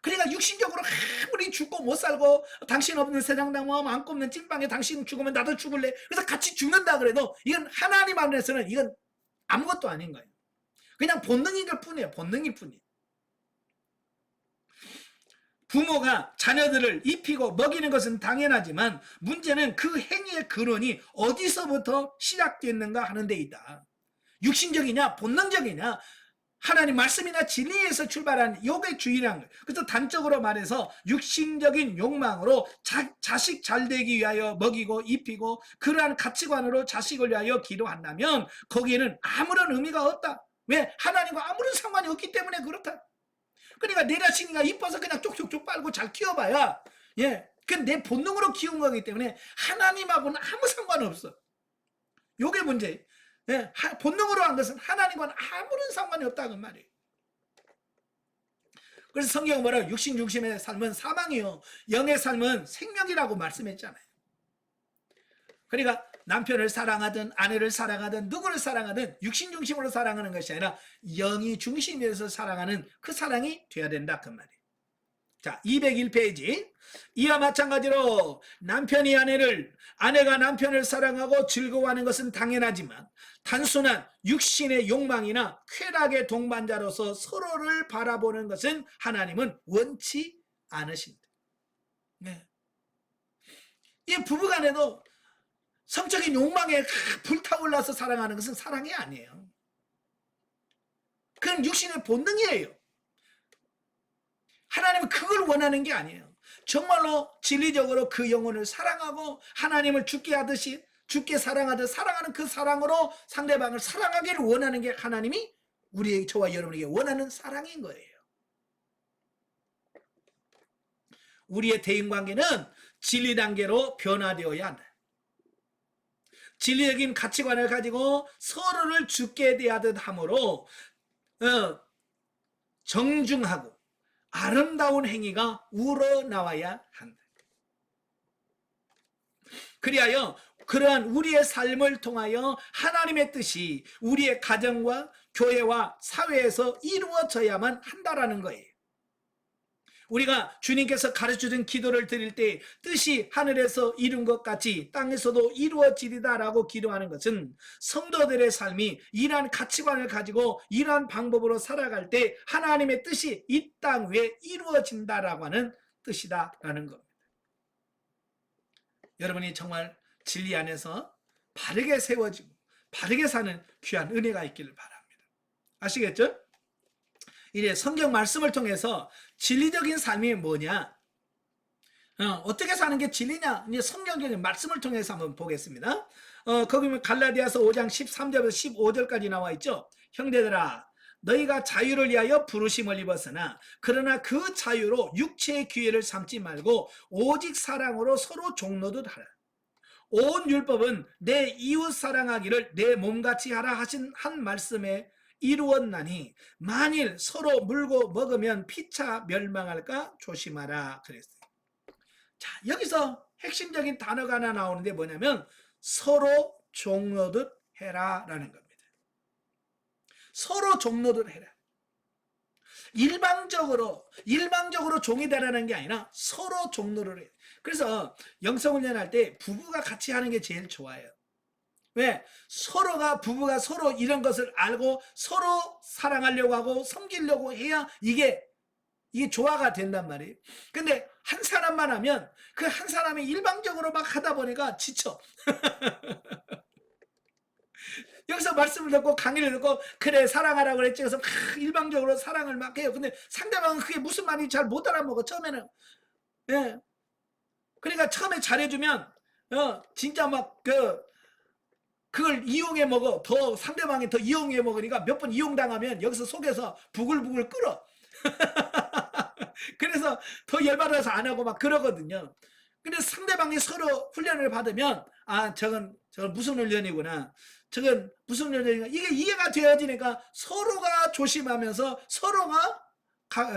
그러니까 육신적으로 아무리 죽고 못 살고 당신 없는 세상 나무와 안고 없는 찐빵에 당신 죽으면 나도 죽을래. 그래서 같이 죽는다 그래도 이건 하나님 안에서는 이건 아무것도 아닌 거예요. 그냥 본능인 것 뿐이에요. 본능일 뿐이에요. 부모가 자녀들을 입히고 먹이는 것은 당연하지만 문제는 그 행위의 근원이 어디서부터 시작됐는가 하는 데 있다. 육신적이냐 본능적이냐 하나님 말씀이나 진리에서 출발한 요게 주의라는 거예요. 그래서 단적으로 말해서 육신적인 욕망으로 자식 잘 되기 위하여 먹이고 입히고 그러한 가치관으로 자식을 위하여 기도한다면 거기에는 아무런 의미가 없다. 왜? 하나님과 아무런 상관이 없기 때문에 그렇다. 그러니까 내 자식이가 이뻐서 그냥 쪽쪽쪽 빨고 잘 키워봐야 그건 내 본능으로 키운 거기 때문에 하나님하고는 아무 상관없어. 요게 문제예요. 본능으로 한 것은 하나님과는 아무런 상관이 없다는 말이에요. 그래서 성경은 뭐라고? 육신 중심의 삶은 사망이요 영의 삶은 생명이라고 말씀했잖아요. 그러니까 남편을 사랑하든 아내를 사랑하든 누구를 사랑하든 육신 중심으로 사랑하는 것이 아니라 영이 중심에서 사랑하는 그 사랑이 돼야 된다 그 말이에요. 자, 201페이지. 이와 마찬가지로 아내가 남편을 사랑하고 즐거워하는 것은 당연하지만 단순한 육신의 욕망이나 쾌락의 동반자로서 서로를 바라보는 것은 하나님은 원치 않으신다. 네. 이 부부간에도 성적인 욕망에 불타올라서 사랑하는 것은 사랑이 아니에요. 그건 육신의 본능이에요. 하나님은 그걸 원하는 게 아니에요. 정말로 진리적으로 그 영혼을 사랑하고 하나님을 죽게 하듯이 죽게 사랑하듯 사랑하는 그 사랑으로 상대방을 사랑하기를 원하는 게 하나님이 우리 저와 여러분에게 원하는 사랑인 거예요. 우리의 대인관계는 진리 단계로 변화되어야 한다. 진리적인 가치관을 가지고 서로를 죽게 대하듯 함으로 정중하고 아름다운 행위가 우러나와야 한다. 그리하여 그러한 우리의 삶을 통하여 하나님의 뜻이 우리의 가정과 교회와 사회에서 이루어져야만 한다라는 거예요. 우리가 주님께서 가르쳐준 기도를 드릴 때 뜻이 하늘에서 이룬 것 같이 땅에서도 이루어지리다라고 기도하는 것은 성도들의 삶이 이러한 가치관을 가지고 이러한 방법으로 살아갈 때 하나님의 뜻이 이 땅 위에 이루어진다라고 하는 뜻이다라는 겁니다. 여러분이 정말 진리 안에서 바르게 세워지고 바르게 사는 귀한 은혜가 있기를 바랍니다. 아시겠죠? 이제 성경 말씀을 통해서 진리적인 삶이 뭐냐? 어떻게 사는 게 진리냐? 이제 성경적인 말씀을 통해서 한번 보겠습니다. 거기 보면 갈라디아서 5장 13절에서 15절까지 나와 있죠. 형제들아, 너희가 자유를 위하여 부르심을 입었으나 그러나 그 자유로 육체의 기회를 삼지 말고 오직 사랑으로 서로 종노릇 하라. 온 율법은 내 이웃 사랑하기를 내 몸같이 하라 하신 한 말씀에 이루었나니 만일 서로 물고 먹으면 피차 멸망할까 조심하라 그랬어요. 자, 여기서 핵심적인 단어가 하나 나오는데 뭐냐면 서로 종노릇 해라라는 겁니다. 서로 종노릇 해라. 일방적으로 종이 되라는 게 아니라 서로 종노릇 해라. 그래서 영성훈련할 때 부부가 같이 하는 게 제일 좋아요. 왜? 부부가 서로 이런 것을 알고 서로 사랑하려고 하고 섬기려고 해야 이게 조화가 된단 말이에요. 근데 한 사람만 하면 그 한 사람이 일방적으로 막 하다 보니까 지쳐. 여기서 말씀을 듣고 강의를 듣고 그래 사랑하라고 그랬지. 그래서 막 일방적으로 사랑을 막 해요. 근데 상대방은 그게 무슨 말인지 잘 못 알아먹어 처음에는. 예. 그러니까 처음에 잘해주면 진짜 막 그걸 이용해 먹어. 더 상대방이 더 이용해 먹으니까 몇 번 이용당하면 여기서 속에서 부글부글 끓어. 그래서 더 열받아서 안 하고 막 그러거든요. 근데 상대방이 서로 훈련을 받으면 저건 무슨 훈련이구나. 저건 무슨 훈련이구나. 이게 이해가 되어지니까 서로가 조심하면서 서로가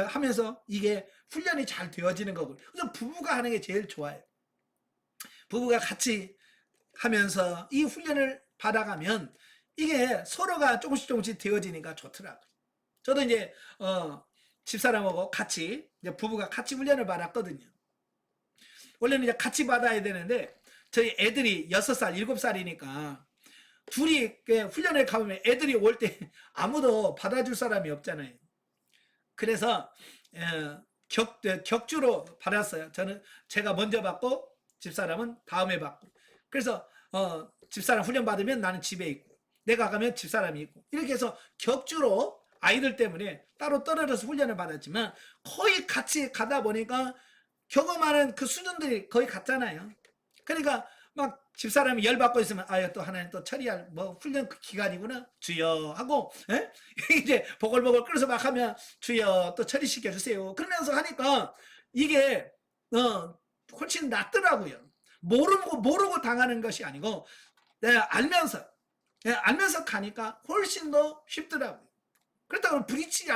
하면서 이게 훈련이 잘 되어지는 거거든요. 그래서 부부가 하는 게 제일 좋아요. 부부가 같이 하면서 이 훈련을 받아가면 이게 서로가 조금씩 되어지니까 좋더라고요. 저도 이제 집사람하고 같이 이제 부부가 같이 훈련을 받았거든요. 원래는 이제 같이 받아야 되는데 저희 애들이 6살, 7살이니까 둘이 훈련을 가보면 애들이 올 때 아무도 받아줄 사람이 없잖아요. 그래서 격주로 받았어요. 제가 먼저 받고 집사람은 다음에 받고. 그래서 집사람 훈련 받으면 나는 집에 있고 내가 가면 집사람이 있고 이렇게 해서 격주로 아이들 때문에 따로 떨어져서 훈련을 받았지만 거의 같이 가다 보니까 경험하는 그 수준들이 거의 같잖아요. 그러니까 막 집사람이 열받고 있으면 또 하나님 또 처리할 훈련 기간이구나 주여 하고 이제 보글보글 끓여서 막 하면 주여 또 처리시켜 주세요 그러면서 하니까 이게 훨씬 낫더라고요. 모르고 당하는 것이 아니고 내가 알면서 가니까 훨씬 더 쉽더라고요. 그렇다고 부딪히지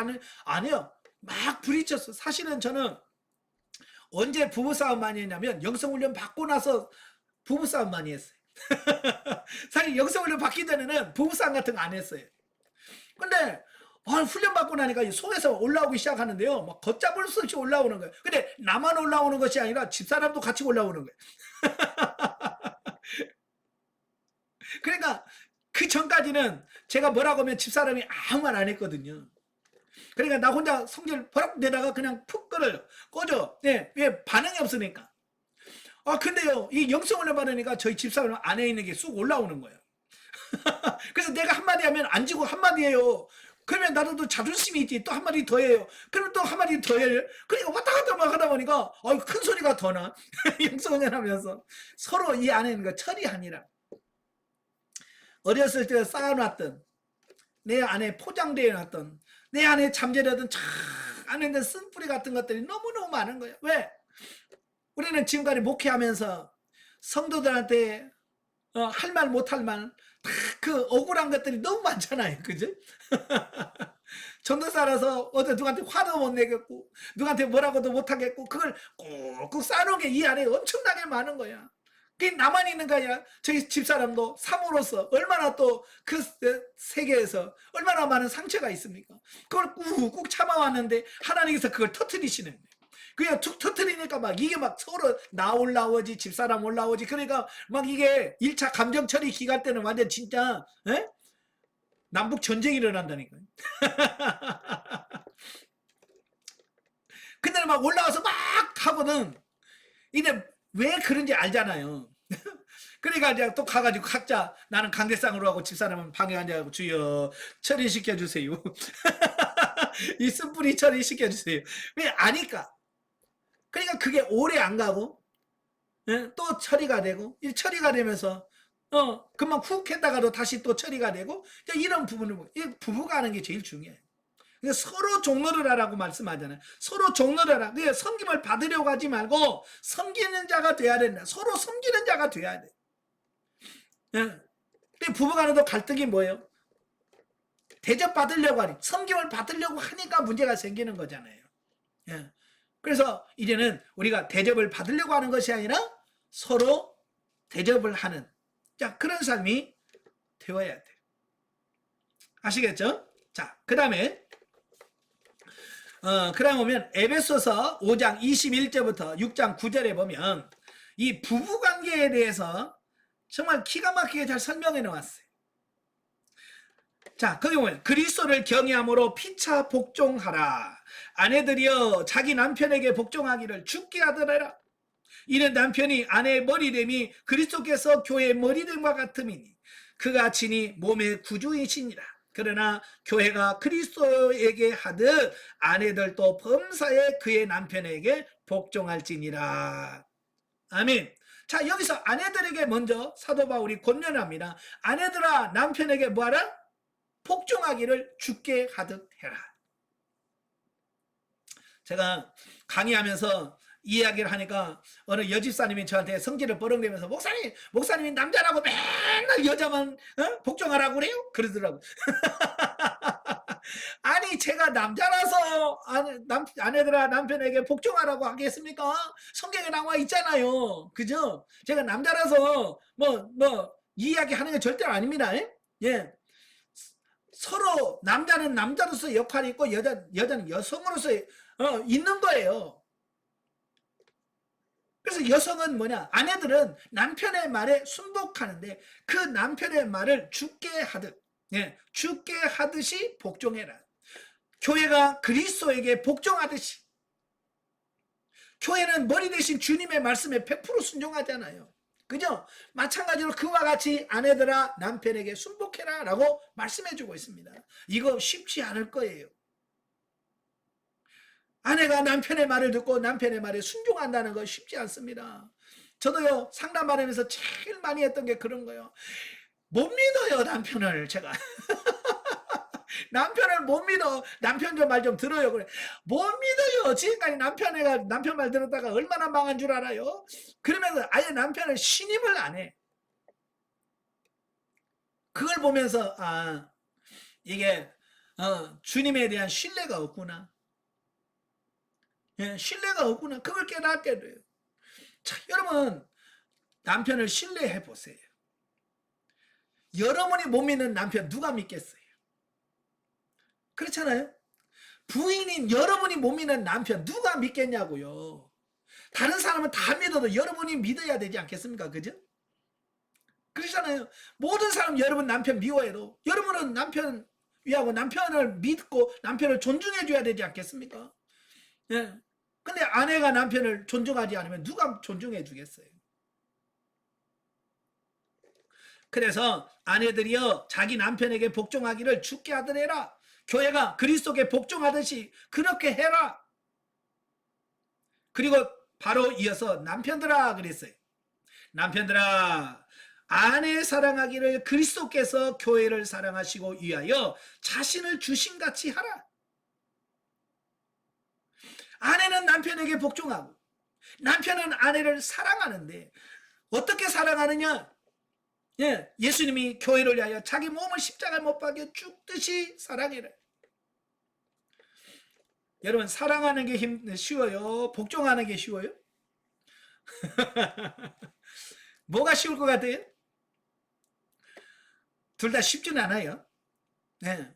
아니에요. 막 부딪혔어. 사실은 저는 언제 부부싸움 많이 했냐면 영성훈련 받고 나서 부부싸움 많이 했어요. 사실 영성훈련 받기 전에는 부부싸움 같은 거 안 했어요. 근데 훈련 받고 나니까 속에서 올라오기 시작하는데요. 막 걷잡을 수 없이 올라오는 거예요. 근데 나만 올라오는 것이 아니라 집사람도 같이 올라오는 거예요. 그러니까 그 전까지는 제가 뭐라고 하면 집사람이 아무 말 안 했거든요. 그러니까 나 혼자 성질 버럭 내다가 그냥 푹 꺼져. 왜 반응이 없으니까. 근데요, 이 영성을 받으니까 저희 집사람 안에 있는 게 쑥 올라오는 거예요. 그래서 내가 한마디 하면 안 지고 한마디 해요. 그러면 나도 또 자존심이 있지. 또 한마디 더 해요. 그러면 또 한마디 더 해요. 그러니까 왔다 갔다 막 하다 보니까 큰 소리가 더 나. 영성을 하면서 서로 이 안에 있는 거 처리하니라. 어렸을 때 쌓아놨던, 내 안에 포장되어 놨던, 내 안에 잠재려던 참 안에 있는 쓴뿌리 같은 것들이 너무너무 많은 거예요. 왜? 우리는 지금까지 목회하면서 성도들한테 할 말 못할 말, 다 그 억울한 것들이 너무 많잖아요. 그죠? 전도사라서 어제 누구한테 화도 못 내겠고, 누구한테 뭐라고도 못하겠고, 그걸 꾹꾹 쌓아놓은 게 이 안에 엄청나게 많은 거야. 그게 나만 있는 거야. 저희 집사람도 사모로서 얼마나 또 그 세계에서 얼마나 많은 상처가 있습니까? 그걸 꾹꾹 참아왔는데 하나님께서 그걸 터뜨리시는 거예요. 그냥 툭 터뜨리니까 막 이게 막 서로 나 올라오지, 집사람 올라오지. 그러니까 막 이게 1차 감정 처리 기간 때는 완전 진짜 남북 전쟁이 일어난다니까요. 근데 막 올라와서 막 하거든. 이제 왜 그런지 알잖아요. 그러니까 이제 또 가가지고 각자, 나는 강대상으로 하고 집사람은 방에 앉아가지고 주여 처리시켜 주세요. 이 쓴뿌리 처리시켜 주세요. 왜 아니까. 그러니까 그게 오래 안 가고 또 처리가 되고, 이 처리가 되면서 금방 훅 했다가도 다시 또 처리가 되고, 이런 부분을 부부가 하는 게 제일 중요해요. 그러니까 서로 종로를 하라고 말씀하잖아요. 서로 종로를 하라. 그러니까 섬김을 받으려고 하지 말고 섬기는 자가 돼야 된다. 서로 섬기는 자가 돼야 돼. 근데 부부간에도 갈등이 뭐예요? 대접받으려고 하니, 섬김을 받으려고 하니까 문제가 생기는 거잖아요. 그래서 이제는 우리가 대접을 받으려고 하는 것이 아니라 서로 대접을 하는, 그런 삶이 되어야 돼. 아시겠죠? 자, 그 다음에 보면 에베소서 5장 21절부터 6장 9절에 보면 이 부부관계에 대해서 정말 기가 막히게 잘 설명해 놓았어요. 자, 거기 보면 그리스도를 경외함으로 피차 복종하라. 아내들이여 자기 남편에게 복종하기를 주께 하더라. 이는 남편이 아내의 머리됨이 그리스도께서 교회의 머리됨과 같음이니 그가 친히 몸의 구주이시니라. 그러나 교회가 그리스도에게 하듯 아내들도 범사에 그의 남편에게 복종할지니라. 아멘. 자, 여기서 아내들에게 먼저 사도 바울이 권면합니다. 아내들아, 남편에게 뭐하라? 복종하기를 주께 하듯 해라. 제가 강의하면서 이야기를 하니까 어느 여집사님이 저한테 성질을 버럭내면서 목사님이 남자라고 맨날 여자만 복종하라고 그래요? 그러더라고. 아니, 제가 남자라서 아내들아 남편에게 복종하라고 하겠습니까? 성경에 나와 있잖아요. 그죠? 제가 남자라서 이 이야기 하는 게 절대 아닙니다. 예. 서로 남자는 남자로서의 역할이 있고 여자는 여성으로서 있는 거예요. 그래서 여성은 뭐냐? 아내들은 남편의 말에 순복하는데 그 남편의 말을 주께 하듯, 주께 하듯이 복종해라. 교회가 그리스도에게 복종하듯이. 교회는 머리 대신 주님의 말씀에 100% 순종하잖아요. 그죠? 마찬가지로 그와 같이 아내들아 남편에게 순복해라 라고 말씀해주고 있습니다. 이거 쉽지 않을 거예요. 아내가 남편의 말을 듣고 남편의 말에 순종한다는 거 쉽지 않습니다. 저도요, 상담받으면서 제일 많이 했던 게 그런 거예요. 못 믿어요, 남편을. 제가 남편을 못 믿어. 남편 좀 말 좀 들어요. 그래, 못 믿어요. 지금까지 남편 말 들었다가 얼마나 망한 줄 알아요? 그러면서 아예 남편을 신임을 안 해. 그걸 보면서 이게 주님에 대한 신뢰가 없구나. 신뢰가 없구나. 그걸 깨닫게 돼요. 자, 여러분, 남편을 신뢰해 보세요. 여러분이 못 믿는 남편 누가 믿겠어요? 그렇잖아요. 부인인 여러분이 못 믿는 남편 누가 믿겠냐고요. 다른 사람은 다 믿어도 여러분이 믿어야 되지 않겠습니까? 그죠? 그렇잖아요. 모든 사람 여러분 남편 미워해도 여러분은 남편 위하고 남편을 믿고 남편을 존중해 줘야 되지 않겠습니까? 근데 아내가 남편을 존중하지 않으면 누가 존중해 주겠어요? 그래서 아내들이여 자기 남편에게 복종하기를 주께 하더래라. 교회가 그리스도께 복종하듯이 그렇게 해라. 그리고 바로 이어서 남편들아 그랬어요. 남편들아 아내 사랑하기를 그리스도께서 교회를 사랑하시고 위하여 자신을 주신같이 하라. 아내는 남편에게 복종하고 남편은 아내를 사랑하는데 어떻게 사랑하느냐? 예수님이 교회를 위하여 자기 몸을 십자가에 못 박여 죽듯이 사랑해라. 여러분 사랑하는 게 쉬워요? 복종하는 게 쉬워요? 뭐가 쉬울 것 같아요? 둘 다 쉽지는 않아요. 네.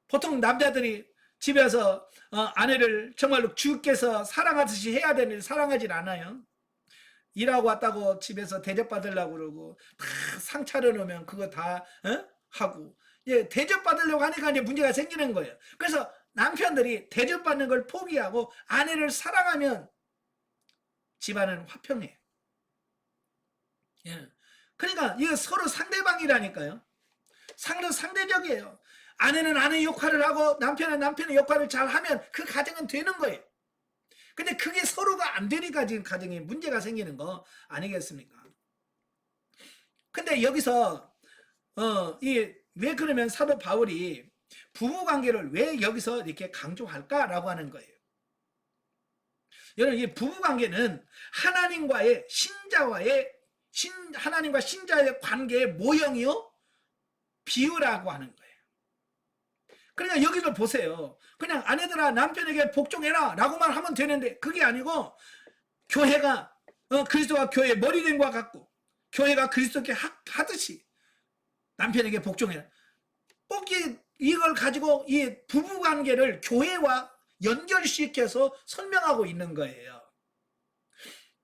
보통 남자들이 집에서 아내를 정말로 주께서 사랑하듯이 해야 되는데 사랑하진 않아요. 일하고 왔다고 집에서 대접받으려고 그러고 다 상 차려놓으면 그거 다 하고 대접받으려고 하니까 이제 문제가 생기는 거예요. 그래서 남편들이 대접받는 걸 포기하고 아내를 사랑하면 집안은 화평해요. 그러니까 이거 서로 상대방이라니까요. 상대적이에요. 아내는 아내 역할을 하고 남편은 남편의 역할을 잘 하면 그 가정은 되는 거예요. 근데 그게 서로가 안 되니까 지금 가정에 문제가 생기는 거 아니겠습니까? 근데 여기서 왜 그러면 사도 바울이 부부관계를 왜 여기서 이렇게 강조할까라고 하는 거예요. 여러분 이 부부관계는 하나님과의 하나님과 신자의 관계의 모형이요 비유라고 하는 거예요. 그러니까 여기를 보세요. 그냥 아내들아 남편에게 복종해라 라고만 하면 되는데 그게 아니고 교회가 그리스도가 교회의 머리된 것 같고 교회가 그리스도께 하듯이 남편에게 복종해라. 꼭 이걸 가지고 이 부부관계를 교회와 연결시켜서 설명하고 있는 거예요.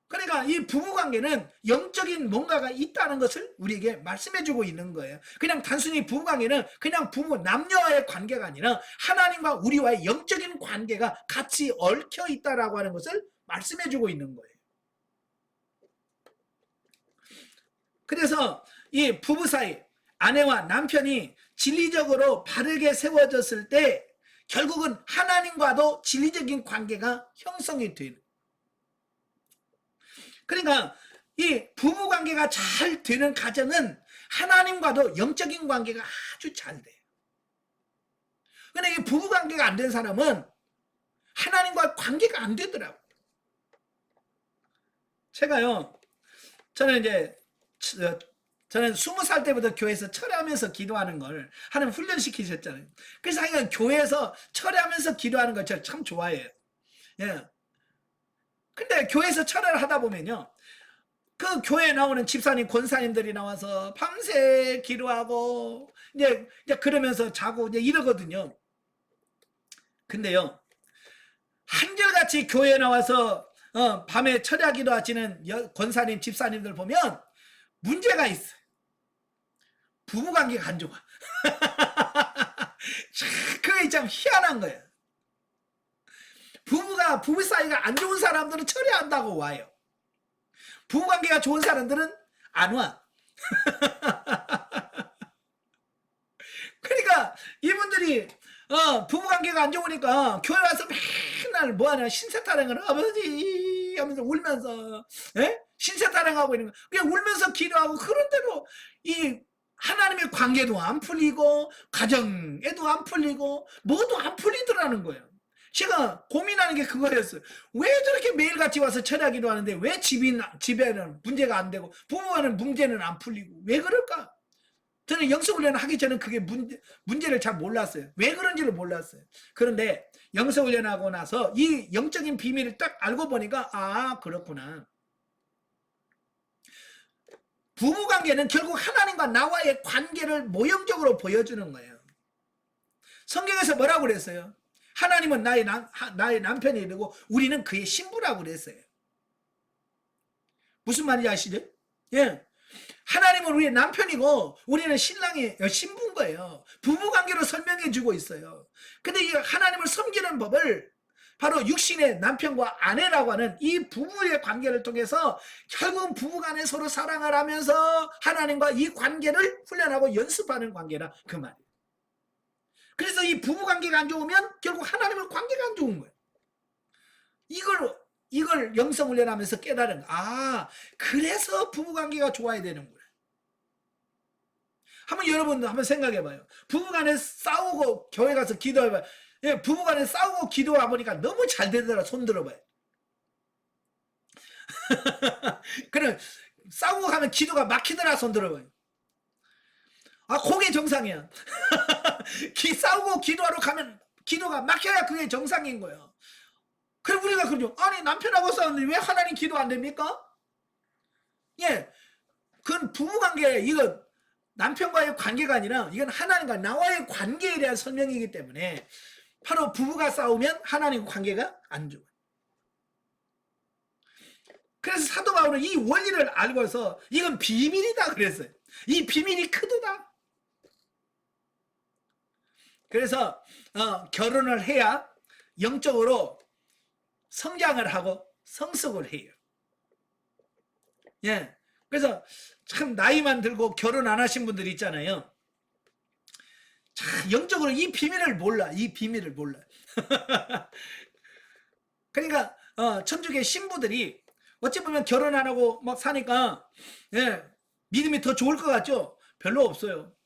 그러니까 이 부부관계는 영적인 뭔가가 있다는 것을 우리에게 말씀해주고 있는 거예요. 그냥 단순히 부부관계는 그냥 부부 남녀와의 관계가 아니라 하나님과 우리와의 영적인 관계가 같이 얽혀 있다라고 하는 것을 말씀해주고 있는 거예요. 그래서 이 부부 사이 아내와 남편이 진리적으로 바르게 세워졌을 때 결국은 하나님과도 진리적인 관계가 형성이 되는. 그러니까 이 부부관계가 잘 되는 가정은 하나님과도 영적인 관계가 아주 잘 돼요. 근데 이 부부관계가 안 된 사람은 하나님과 관계가 안 되더라고요. 저는 20살 때부터 교회에서 철회하면서 기도하는 걸 하나님 훈련시키셨잖아요. 그래서 하여간 교회에서 철회하면서 기도하는 걸 제가 참 좋아해요. 근데 교회에서 철회를 하다 보면요. 그 교회에 나오는 집사님, 권사님들이 나와서 밤새 기도하고, 이제 그러면서 자고 이제 이러거든요. 근데요. 한결같이 교회에 나와서, 밤에 철야기도 하시는 권사님, 집사님들 보면 문제가 있어요. 부부관계가 안 좋아. 그게 참 희한한 거예요. 부부 사이가 안 좋은 사람들은 철회한다고 와요. 부부관계가 좋은 사람들은 안 와. 그러니까 이분들이 부부관계가 안 좋으니까 교회 와서 맨날 뭐하냐 신세타령을 아버지 하면서 울면서 신세타령하고 있는 거. 그냥 울면서 기도하고 그런 대로 이 하나님의 관계도 안 풀리고 가정에도 안 풀리고 뭐도 안 풀리더라는 거예요. 제가 고민하는 게 그거였어요. 왜 저렇게 매일같이 와서 철야기도 하는데 왜 집에는 문제가 안 되고 부부와는 문제는 안 풀리고 왜 그럴까? 저는 영성훈련을 하기 전에 그게 문제를 잘 몰랐어요. 왜 그런지를 몰랐어요. 그런데 영성훈련하고 나서 이 영적인 비밀을 딱 알고 보니까 아 그렇구나. 부부관계는 결국 하나님과 나와의 관계를 모형적으로 보여주는 거예요. 성경에서 뭐라고 그랬어요? 하나님은 나의 남편이 되고 우리는 그의 신부라고 그랬어요. 무슨 말인지 아시죠? 하나님은 우리의 남편이고 우리는 신부인 거예요. 부부관계로 설명해 주고 있어요. 근데 이 하나님을 섬기는 법을 바로 육신의 남편과 아내라고 하는 이 부부의 관계를 통해서 결국 부부간에 서로 사랑을 하면서 하나님과 이 관계를 훈련하고 연습하는 관계라 그 말이에요. 그래서 이 부부 관계가 안 좋으면 결국 하나님의 관계가 안 좋은 거예요. 이걸 영성 훈련하면서 깨달은 그래서 부부 관계가 좋아야 되는구나. 한번 여러분도 한번 생각해 봐요. 부부간에 싸우고 교회 가서 기도해 봐요. 예, 부부간에 싸우고 기도해 보니까 너무 잘 되더라. 손 들어봐요. 그럼 싸우고 가면 기도가 막히더라. 손 들어봐요. 그게 정상이야. 싸우고 기도하러 가면 기도가 막혀야 그게 정상인 거예요. 그럼 우리가 그러죠. 아니 남편하고 싸우는데 왜 하나님 기도 안 됩니까? 예, 그건 부부관계, 이거 남편과의 관계가 아니라 이건 하나님과 나와의 관계에 대한 설명이기 때문에 바로 부부가 싸우면 하나님 관계가 안 좋아요. 그래서 사도 바울은 이 원리를 알고서 이건 비밀이다 그랬어요. 이 비밀이 크도다. 그래서 결혼을 해야 영적으로 성장을 하고 성숙을 해요. 예. 그래서 참 나이만 들고 결혼 안 하신 분들 있잖아요. 참 영적으로 이 비밀을 몰라. 이 비밀을 몰라. 그러니까 천주교 신부들이 어찌 보면 결혼 안 하고 막 사니까 믿음이 더 좋을 것 같죠? 별로 없어요.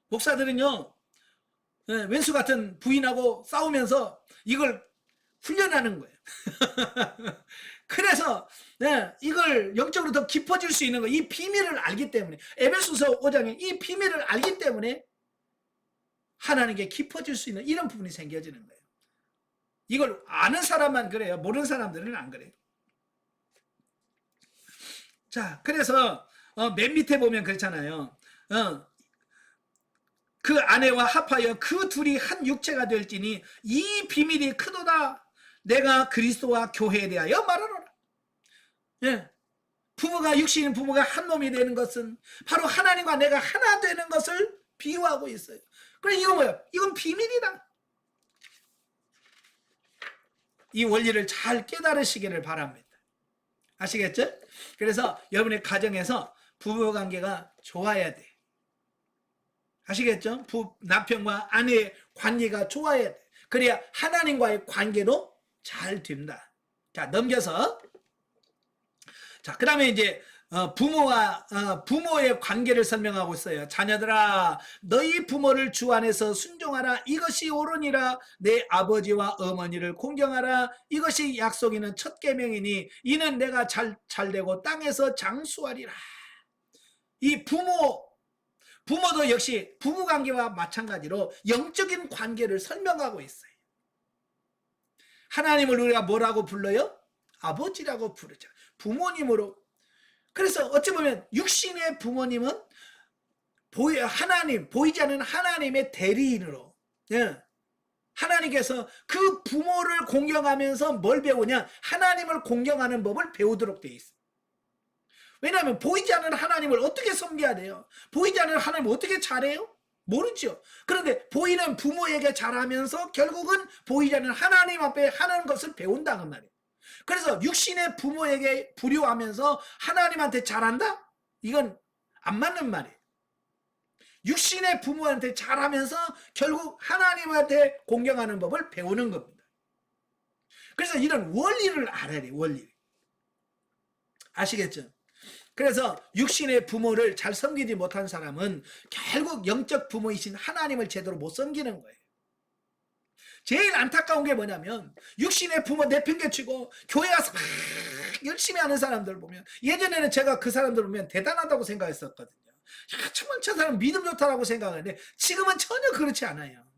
목사들은요, 왼수 같은 부인하고 싸우면서 이걸 훈련하는 거예요. 그래서 이걸 영적으로 더 깊어질 수 있는 거, 이 비밀을 알기 때문에, 에베소서 5장에 이 비밀을 알기 때문에 하나님께 깊어질 수 있는 이런 부분이 생겨지는 거예요. 이걸 아는 사람만 그래요. 모르는 사람들은 안 그래요. 자, 그래서 맨 밑에 보면 그렇잖아요. 그 아내와 합하여 그 둘이 한 육체가 될지니 이 비밀이 크도다. 내가 그리스도와 교회에 대하여 말하노라. 예. 부부가, 육신인 부부가 한 몸이 되는 것은 바로 하나님과 내가 하나 되는 것을 비유하고 있어요. 그래, 이건 뭐예요? 이건 비밀이다. 이 원리를 잘 깨달으시기를 바랍니다. 아시겠죠? 그래서 여러분의 가정에서 부부 관계가 좋아야 돼. 아시겠죠? 남편과 아내의 관계가 좋아야 돼. 그래야 하나님과의 관계도 잘 된다. 자, 넘겨서. 자, 그 다음에 이제 부모의 관계를 설명하고 있어요. 자녀들아, 너희 부모를 주 안에서 순종하라. 이것이 옳으니라. 내 아버지와 어머니를 공경하라. 이것이 약속 있는 첫 계명이니 이는 내가 잘되고 땅에서 장수하리라. 이 부모도 역시 부부관계와 마찬가지로 영적인 관계를 설명하고 있어요. 하나님을 우리가 뭐라고 불러요? 아버지라고 부르죠. 부모님으로. 그래서 어찌 보면 육신의 부모님은 보이지 않는 하나님의 대리인으로, 하나님께서 그 부모를 공경하면서 뭘 배우냐? 하나님을 공경하는 법을 배우도록 되어 있어요. 왜냐하면 보이지 않는 하나님을 어떻게 섬겨야 돼요? 보이지 않는 하나님을 어떻게 잘해요? 모르죠. 그런데 보이는 부모에게 잘하면서 결국은 보이지 않는 하나님 앞에 하는 것을 배운다는 말이에요. 그래서 육신의 부모에게 불효하면서 하나님한테 잘한다? 이건 안 맞는 말이에요. 육신의 부모한테 잘하면서 결국 하나님한테 공경하는 법을 배우는 겁니다. 그래서 이런 원리를 알아야 돼요. 원리. 아시겠죠? 그래서 육신의 부모를 잘 섬기지 못한 사람은 결국 영적 부모이신 하나님을 제대로 못 섬기는 거예요. 제일 안타까운 게 뭐냐면 육신의 부모 내팽개치고 교회 가서 막 열심히 하는 사람들 보면, 예전에는 제가 그 사람들 보면 대단하다고 생각했었거든요. 야, 정말 저 사람 믿음 좋다라고 생각하는데 지금은 전혀 그렇지 않아요.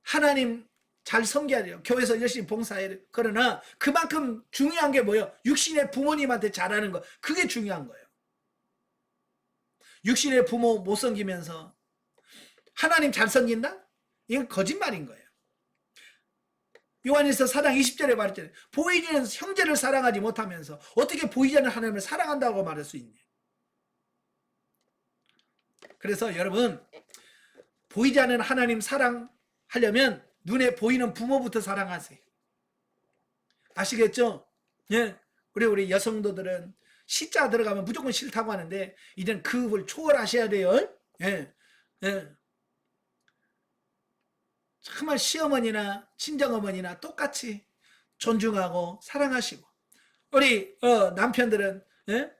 하나님 잘 섬겨야 돼요. 교회에서 열심히 봉사해야 돼요. 그러나 그만큼 중요한 게 뭐예요? 육신의 부모님한테 잘하는 거, 그게 중요한 거예요. 육신의 부모 못 섬기면서 하나님 잘 섬긴다? 이건 거짓말인 거예요. 요한일서 4장 20절에 말했잖아요. 보이지 않는 형제를 사랑하지 못하면서 어떻게 보이지 않는 하나님을 사랑한다고 말할 수 있냐. 그래서 여러분, 보이지 않는 하나님 사랑 하려면 눈에 보이는 부모부터 사랑하세요. 아시겠죠? 예. 우리 여성도들은 시자 들어가면 무조건 싫다고 하는데 이제는 그걸 초월하셔야 돼요. 예. 예. 정말 시어머니나 친정어머니나 똑같이 존중하고 사랑하시고 우리 남편들은 예?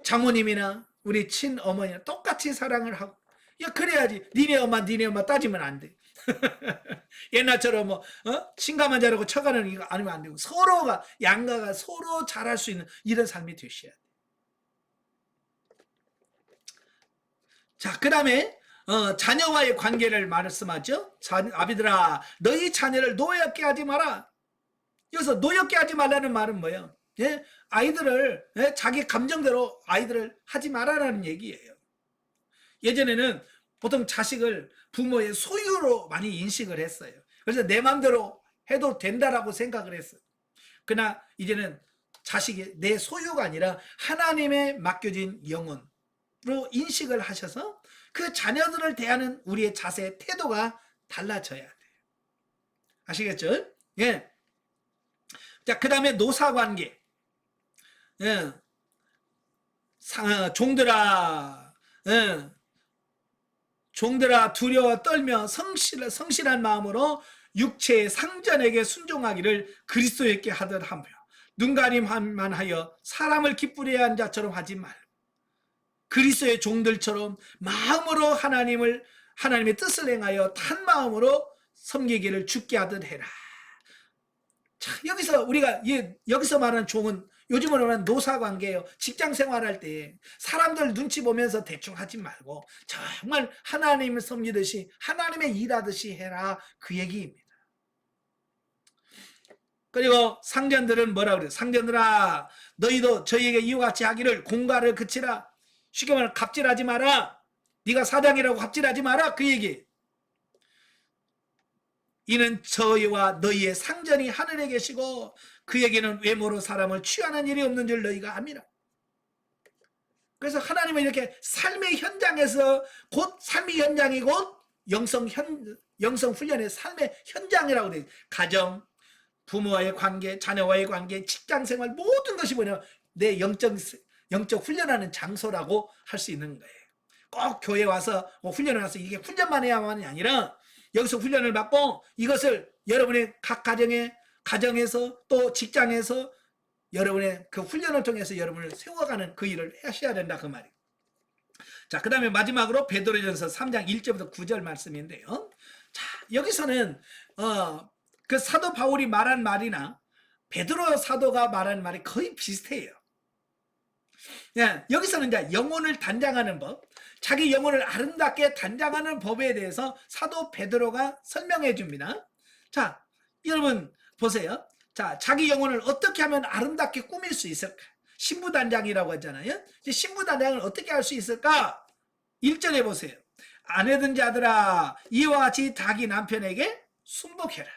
장모님이나 우리 친어머니나 똑같이 사랑을 하고 야 그래야지 니네 엄마 따지면 안 돼. 옛날처럼 뭐 친가만 잘하고 처가는 이거 아니면 안 되고 서로가 양가가 서로 잘할 수 있는 이런 삶이 되셔야 돼. 자, 그다음에 자녀와의 관계를 말씀하죠. 아비들아 너희 자녀를 노엽게 하지 마라. 여기서 노엽게 하지 말라는 말은 뭐예요? 예? 아이들을 자기 감정대로 아이들을 하지 말아라는 얘기예요. 예전에는 보통 자식을 부모의 소유로 많이 인식을 했어요. 그래서 내 마음대로 해도 된다라고 생각을 했어요. 그러나 이제는 자식이 내 소유가 아니라 하나님의 맡겨진 영혼으로 인식을 하셔서 그 자녀들을 대하는 우리의 자세, 태도가 달라져야 돼요. 아시겠죠? 예. 자, 그 다음에 노사관계. 예. 종들아, 예. 종들아 두려워 떨며 성실한 마음으로 육체의 상전에게 순종하기를 그리스도에게 하듯 하며 눈가림만 하여 사람을 기쁘게 한 자처럼 하지 말고 그리스도의 종들처럼 마음으로 하나님의 뜻을 행하여 탄 마음으로 섬기기를 주께 하듯 해라. 자, 여기서 말하는 종은 요즘으로 말하는 노사관계예요. 직장 생활할 때 사람들 눈치 보면서 대충 하지 말고 정말 하나님을 섬기듯이 하나님의 일하듯이 해라 그 얘기입니다. 그리고 상전들은 뭐라 그래요? 상전들아 너희도 저희에게 이와 같이 하기를 공갈을 그치라. 쉽게 말하면 갑질하지 마라. 네가 사장이라고 갑질하지 마라 그 얘기. 이는 저희와 너희의 상전이 하늘에 계시고 그에게는 외모로 사람을 취하는 일이 없는 줄 너희가 압니다. 그래서 하나님은 이렇게 삶의 현장에서 곧 삶의 현장이 곧 영성 훈련의 삶의 현장이라고 돼요. 가정, 부모와의 관계, 자녀와의 관계, 직장생활 모든 것이 뭐냐 내 영적 훈련하는 장소라고 할 수 있는 거예요. 꼭 교회 와서 훈련을 와서 이게 훈련만 해야만이 아니라 여기서 훈련을 받고 이것을 여러분의 각 가정에서 또 직장에서 여러분의 그 훈련을 통해서 여러분을 세워가는 그 일을 하셔야 된다 그 말이에요. 자, 그 다음에 마지막으로 베드로전서 3장 1절부터 9절 말씀인데요. 자, 여기서는 그 사도 바울이 말한 말이나 베드로 사도가 말한 말이 거의 비슷해요. 예, 여기서는 이제 영혼을 단장하는 법, 자기 영혼을 아름답게 단장하는 법에 대해서 사도 베드로가 설명해 줍니다. 자, 여러분 보세요. 자, 자기 영혼을 어떻게 하면 아름답게 꾸밀 수 있을까? 신부단장이라고 하잖아요. 신부단장을 어떻게 할 수 있을까? 1절에 보세요. 아내든 자들아 이와 같이 자기 남편에게 순복해라.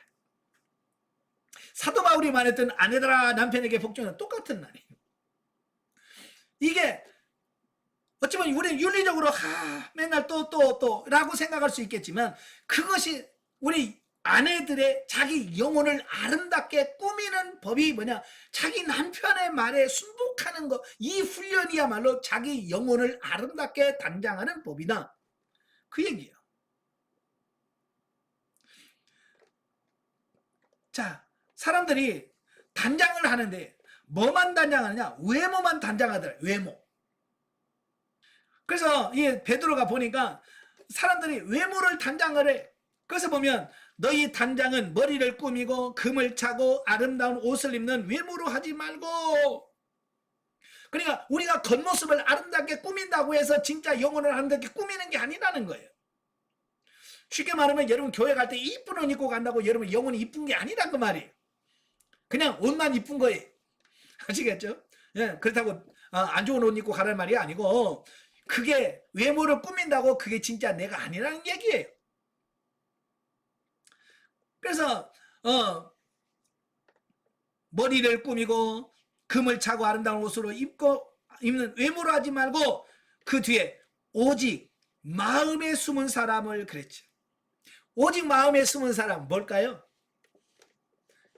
사도 바울이 말했던 아내들아 남편에게 복종은 똑같은 말이에요. 이게 어쩌면 우리는 윤리적으로 맨날 또 라고 생각할 수 있겠지만 그것이 우리 아내들의 자기 영혼을 아름답게 꾸미는 법이 뭐냐 자기 남편의 말에 순복하는 것 이 훈련이야말로 자기 영혼을 아름답게 단장하는 법이다 그 얘기예요. 자, 사람들이 단장을 하는데 뭐만 단장하느냐 외모만 단장하더라. 외모. 그래서 이 베드로가 보니까 사람들이 외모를 단장을 해. 그래서 보면 너희 단장은 머리를 꾸미고 금을 차고 아름다운 옷을 입는 외모로 하지 말고 그러니까 우리가 겉모습을 아름답게 꾸민다고 해서 진짜 영혼을 아름답게 꾸미는 게 아니라는 거예요. 쉽게 말하면 여러분 교회 갈 때 이쁜 옷 입고 간다고 여러분 영혼이 이쁜 게 아니라 그 말이에요. 그냥 옷만 이쁜 거예요. 아시겠죠? 예, 그렇다고 안 좋은 옷 입고 가라는 말이 아니고 그게 외모를 꾸민다고 그게 진짜 내가 아니라는 얘기예요. 그래서 머리를 꾸미고 금을 차고 아름다운 옷으로 입는 외모로 하지 말고 그 뒤에 오직 마음에 숨은 사람을 그랬죠. 오직 마음에 숨은 사람 뭘까요?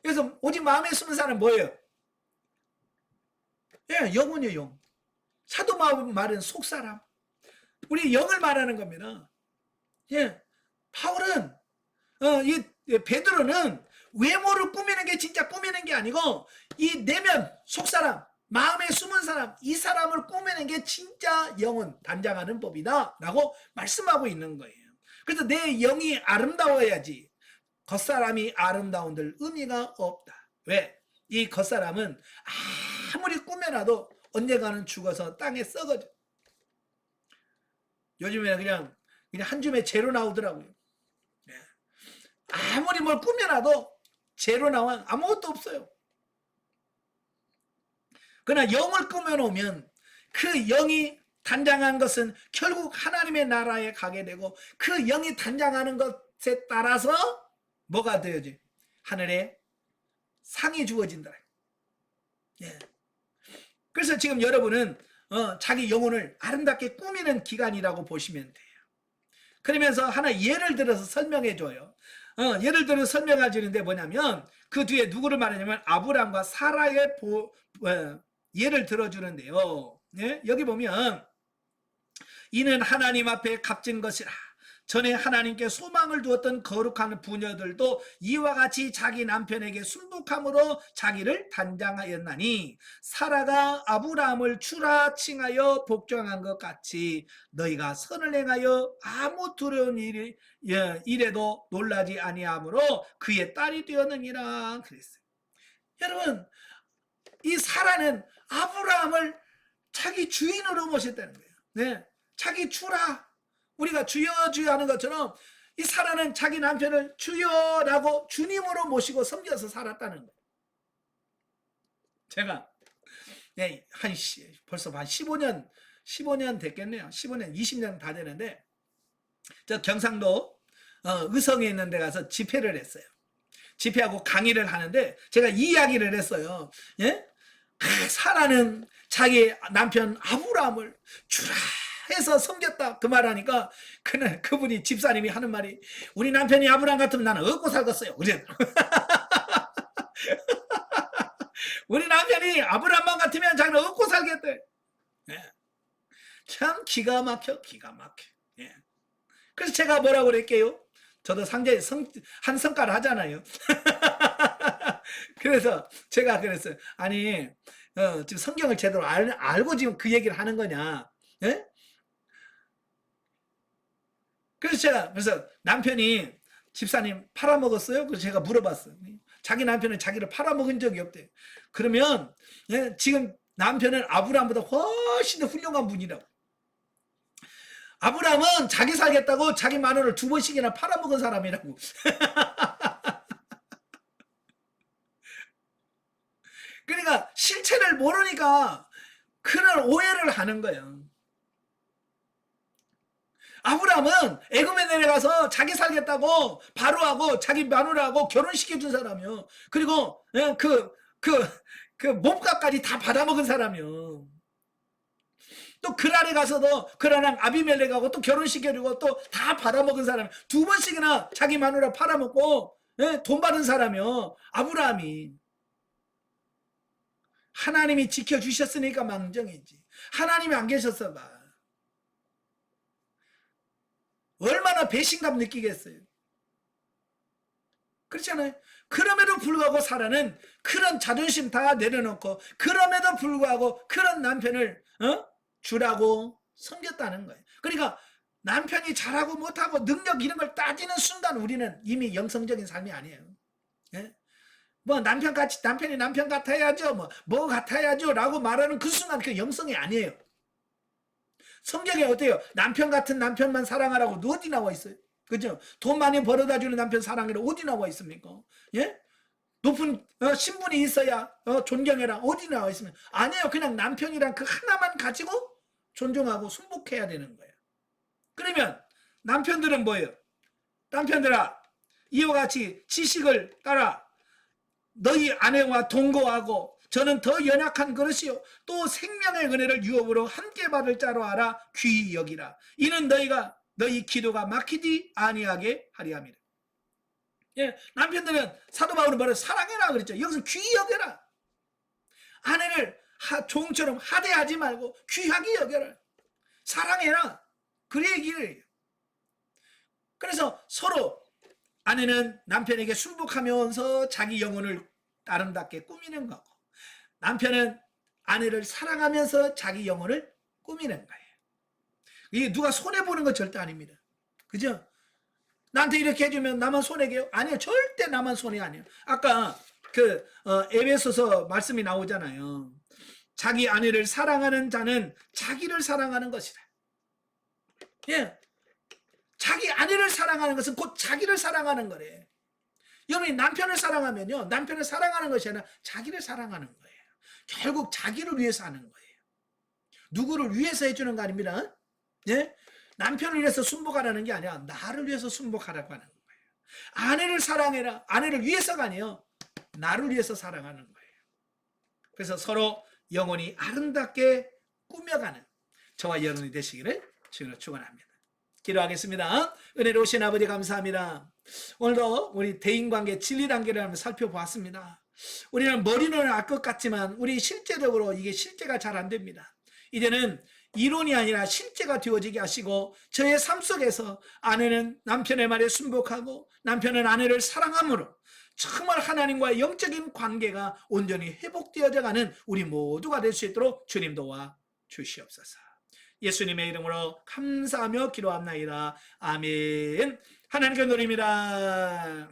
그래서 오직 마음에 숨은 사람 뭐예요? 예, 영혼이에요. 영. 사도 바울 말은 속사람. 우리 영을 말하는 겁니다. 예, 바울은 베드로는 외모를 꾸미는 게 진짜 꾸미는 게 아니고 이 내면 속사람, 마음에 숨은 사람, 이 사람을 꾸미는 게 진짜 영혼 단장하는 법이다 라고 말씀하고 있는 거예요. 그래서 내 영이 아름다워야지 겉사람이 아름다운들 의미가 없다. 왜? 이 겉사람은 아무리 꾸며놔도 언젠가는 죽어서 땅에 썩어져. 요즘에는 그냥 한 줌에 재로 나오더라고요. 아무리 뭘 꾸며놔도 재로 나와 아무것도 없어요. 그러나 영을 꾸며놓으면 그 영이 단장한 것은 결국 하나님의 나라에 가게 되고 그 영이 단장하는 것에 따라서 뭐가 되어지? 하늘에 상이 주어진다. 예. 그래서 지금 여러분은 자기 영혼을 아름답게 꾸미는 기간이라고 보시면 돼요. 그러면서 하나 예를 들어서 설명해 줘요. 예를 들어 설명해 주는데 뭐냐면 그 뒤에 누구를 말하냐면 아브람과 사라의 예를 들어주는데요. 예? 여기 보면 이는 하나님 앞에 값진 것이라. 전에 하나님께 소망을 두었던 거룩한 부녀들도 이와 같이 자기 남편에게 순복함으로 자기를 단장하였나니 사라가 아브라함을 주라 칭하여 복종한 것 같이 너희가 선을 행하여 아무 두려운 일에도 놀라지 아니하므로 그의 딸이 되었느니라 그랬어요. 여러분, 이 사라는 아브라함을 자기 주인으로 모셨다는 거예요. 네, 자기 주라. 우리가 주여 주여 하는 것처럼 이 사라는 자기 남편을 주여라고 주님으로 모시고 섬겨서 살았다는 거예요. 제가 벌써 한 15년 됐겠네요. 15년, 20년 다 되는데 저 경상도 의성에 있는 데 가서 집회를 했어요. 집회하고 강의를 하는데 제가 이 이야기를 했어요. 예? 사라는 자기 남편 아브라함을 주라 해서 섬겼다 그 말하니까 그분이 집사님이 하는 말이 우리 남편이 아브라함 같으면 나는 얻고 살겠어요. 그래. 우리 남편이 아브라함만 같으면 자기는 얻고 살겠대. 예. 참 기가 막혀. 예. 그래서 제가 뭐라고 그랬게요? 저도 상자에 한 성과를 하잖아요. 그래서 제가 그랬어요. 아니 지금 성경을 제대로 알고 지금 그 얘기를 하는 거냐? 예? 그래서 남편이 집사님 팔아먹었어요? 그래서 제가 물어봤어요. 자기 남편은 자기를 팔아먹은 적이 없대요. 그러면 예, 지금 남편은 아브라함보다 훨씬 더 훌륭한 분이라고. 아브라함은 자기 살겠다고 자기 마누라를 2번씩이나 팔아먹은 사람이라고. 그러니까 실체를 모르니까 그런 오해를 하는 거예요. 아브라함은 애굽에 내려가서 자기 살겠다고 바로하고 자기 마누라하고 결혼시켜준 사람이요. 그리고 그 몸값까지 다 받아먹은 사람이요. 또 그랄에 가서도 그랄랑 아비멜렉하고 또 결혼시켜주고 또 다 받아먹은 사람이 2번씩이나 자기 마누라 팔아먹고 돈 받은 사람이요. 아브라함이. 하나님이 지켜주셨으니까 망정이지. 하나님이 안 계셨어 봐. 얼마나 배신감 느끼겠어요. 그렇잖아요. 그럼에도 불구하고 사라는 그런 자존심 다 내려놓고 그럼에도 불구하고 그런 남편을 주라고 섬겼다는 거예요. 그러니까 남편이 잘하고 못하고 능력 이런 걸 따지는 순간 우리는 이미 영성적인 삶이 아니에요. 예? 뭐 남편이 남편 같아야죠. 뭐 같아야죠 라고 말하는 그 순간 그 영성이 아니에요. 성경에 어때요? 남편 같은 남편만 사랑하라고 어디 나와 있어요? 그죠? 돈 많이 벌어다 주는 남편 사랑해라 어디 나와 있습니까? 예? 높은 신분이 있어야 존경해라 어디 나와 있으면 아니에요. 그냥 남편이란 그 하나만 가지고 존중하고 순복해야 되는 거예요. 그러면 남편들은 뭐예요? 남편들아 이와 같이 지식을 따라 너희 아내와 동거하고 저는 더 연약한 그릇이요 또 생명의 은혜를 유업으로 함께 받을 자로 알아 귀히 여기라. 이는 너희 기도가 막히지 아니하게 하리 함이라. 예, 남편들은 사도 바울은 뭐라 사랑해라 그랬죠. 여기서 귀히 여겨라. 아내를 종처럼 하대하지 말고 귀하게 여겨라. 사랑해라. 그 얘기를. 그래서 서로 아내는 남편에게 순복하면서 자기 영혼을 아름답게 꾸미는 거고, 남편은 아내를 사랑하면서 자기 영혼을 꾸미는 거예요. 이게 누가 손해보는 건 절대 아닙니다. 그죠? 나한테 이렇게 해주면 나만 손해게요? 아니요. 절대 나만 손해 아니에요. 아까 에베소서 말씀이 나오잖아요. 자기 아내를 사랑하는 자는 자기를 사랑하는 것이다. 예. 자기 아내를 사랑하는 것은 곧 자기를 사랑하는 거래. 여러분이 남편을 사랑하면요, 남편을 사랑하는 것이 아니라 자기를 사랑하는 거예요. 결국 자기를 위해서 하는 거예요. 누구를 위해서 해주는 거 아닙니다. 예? 남편을 위해서 순복하라는 게 아니라 나를 위해서 순복하라고 하는 거예요. 아내를 사랑해라. 아내를 위해서가 아니에요. 나를 위해서 사랑하는 거예요. 그래서 서로 영혼이 아름답게 꾸며가는 저와 여러분이 되시기를 주로 축원합니다. 기도하겠습니다. 은혜로우신 아버지 감사합니다. 오늘도 우리 대인관계 진리 단계를 한번 살펴보았습니다. 우리는 머리는 알 것 같지만 우리 실제적으로 이게 실제가 잘 안 됩니다. 이제는 이론이 아니라 실제가 되어지게 하시고 저의 삶 속에서 아내는 남편의 말에 순복하고 남편은 아내를 사랑함으로 정말 하나님과의 영적인 관계가 온전히 회복되어져 가는 우리 모두가 될 수 있도록 주님 도와 주시옵소서. 예수님의 이름으로 감사하며 기도합나이다. 아멘. 하나님께 드립니다.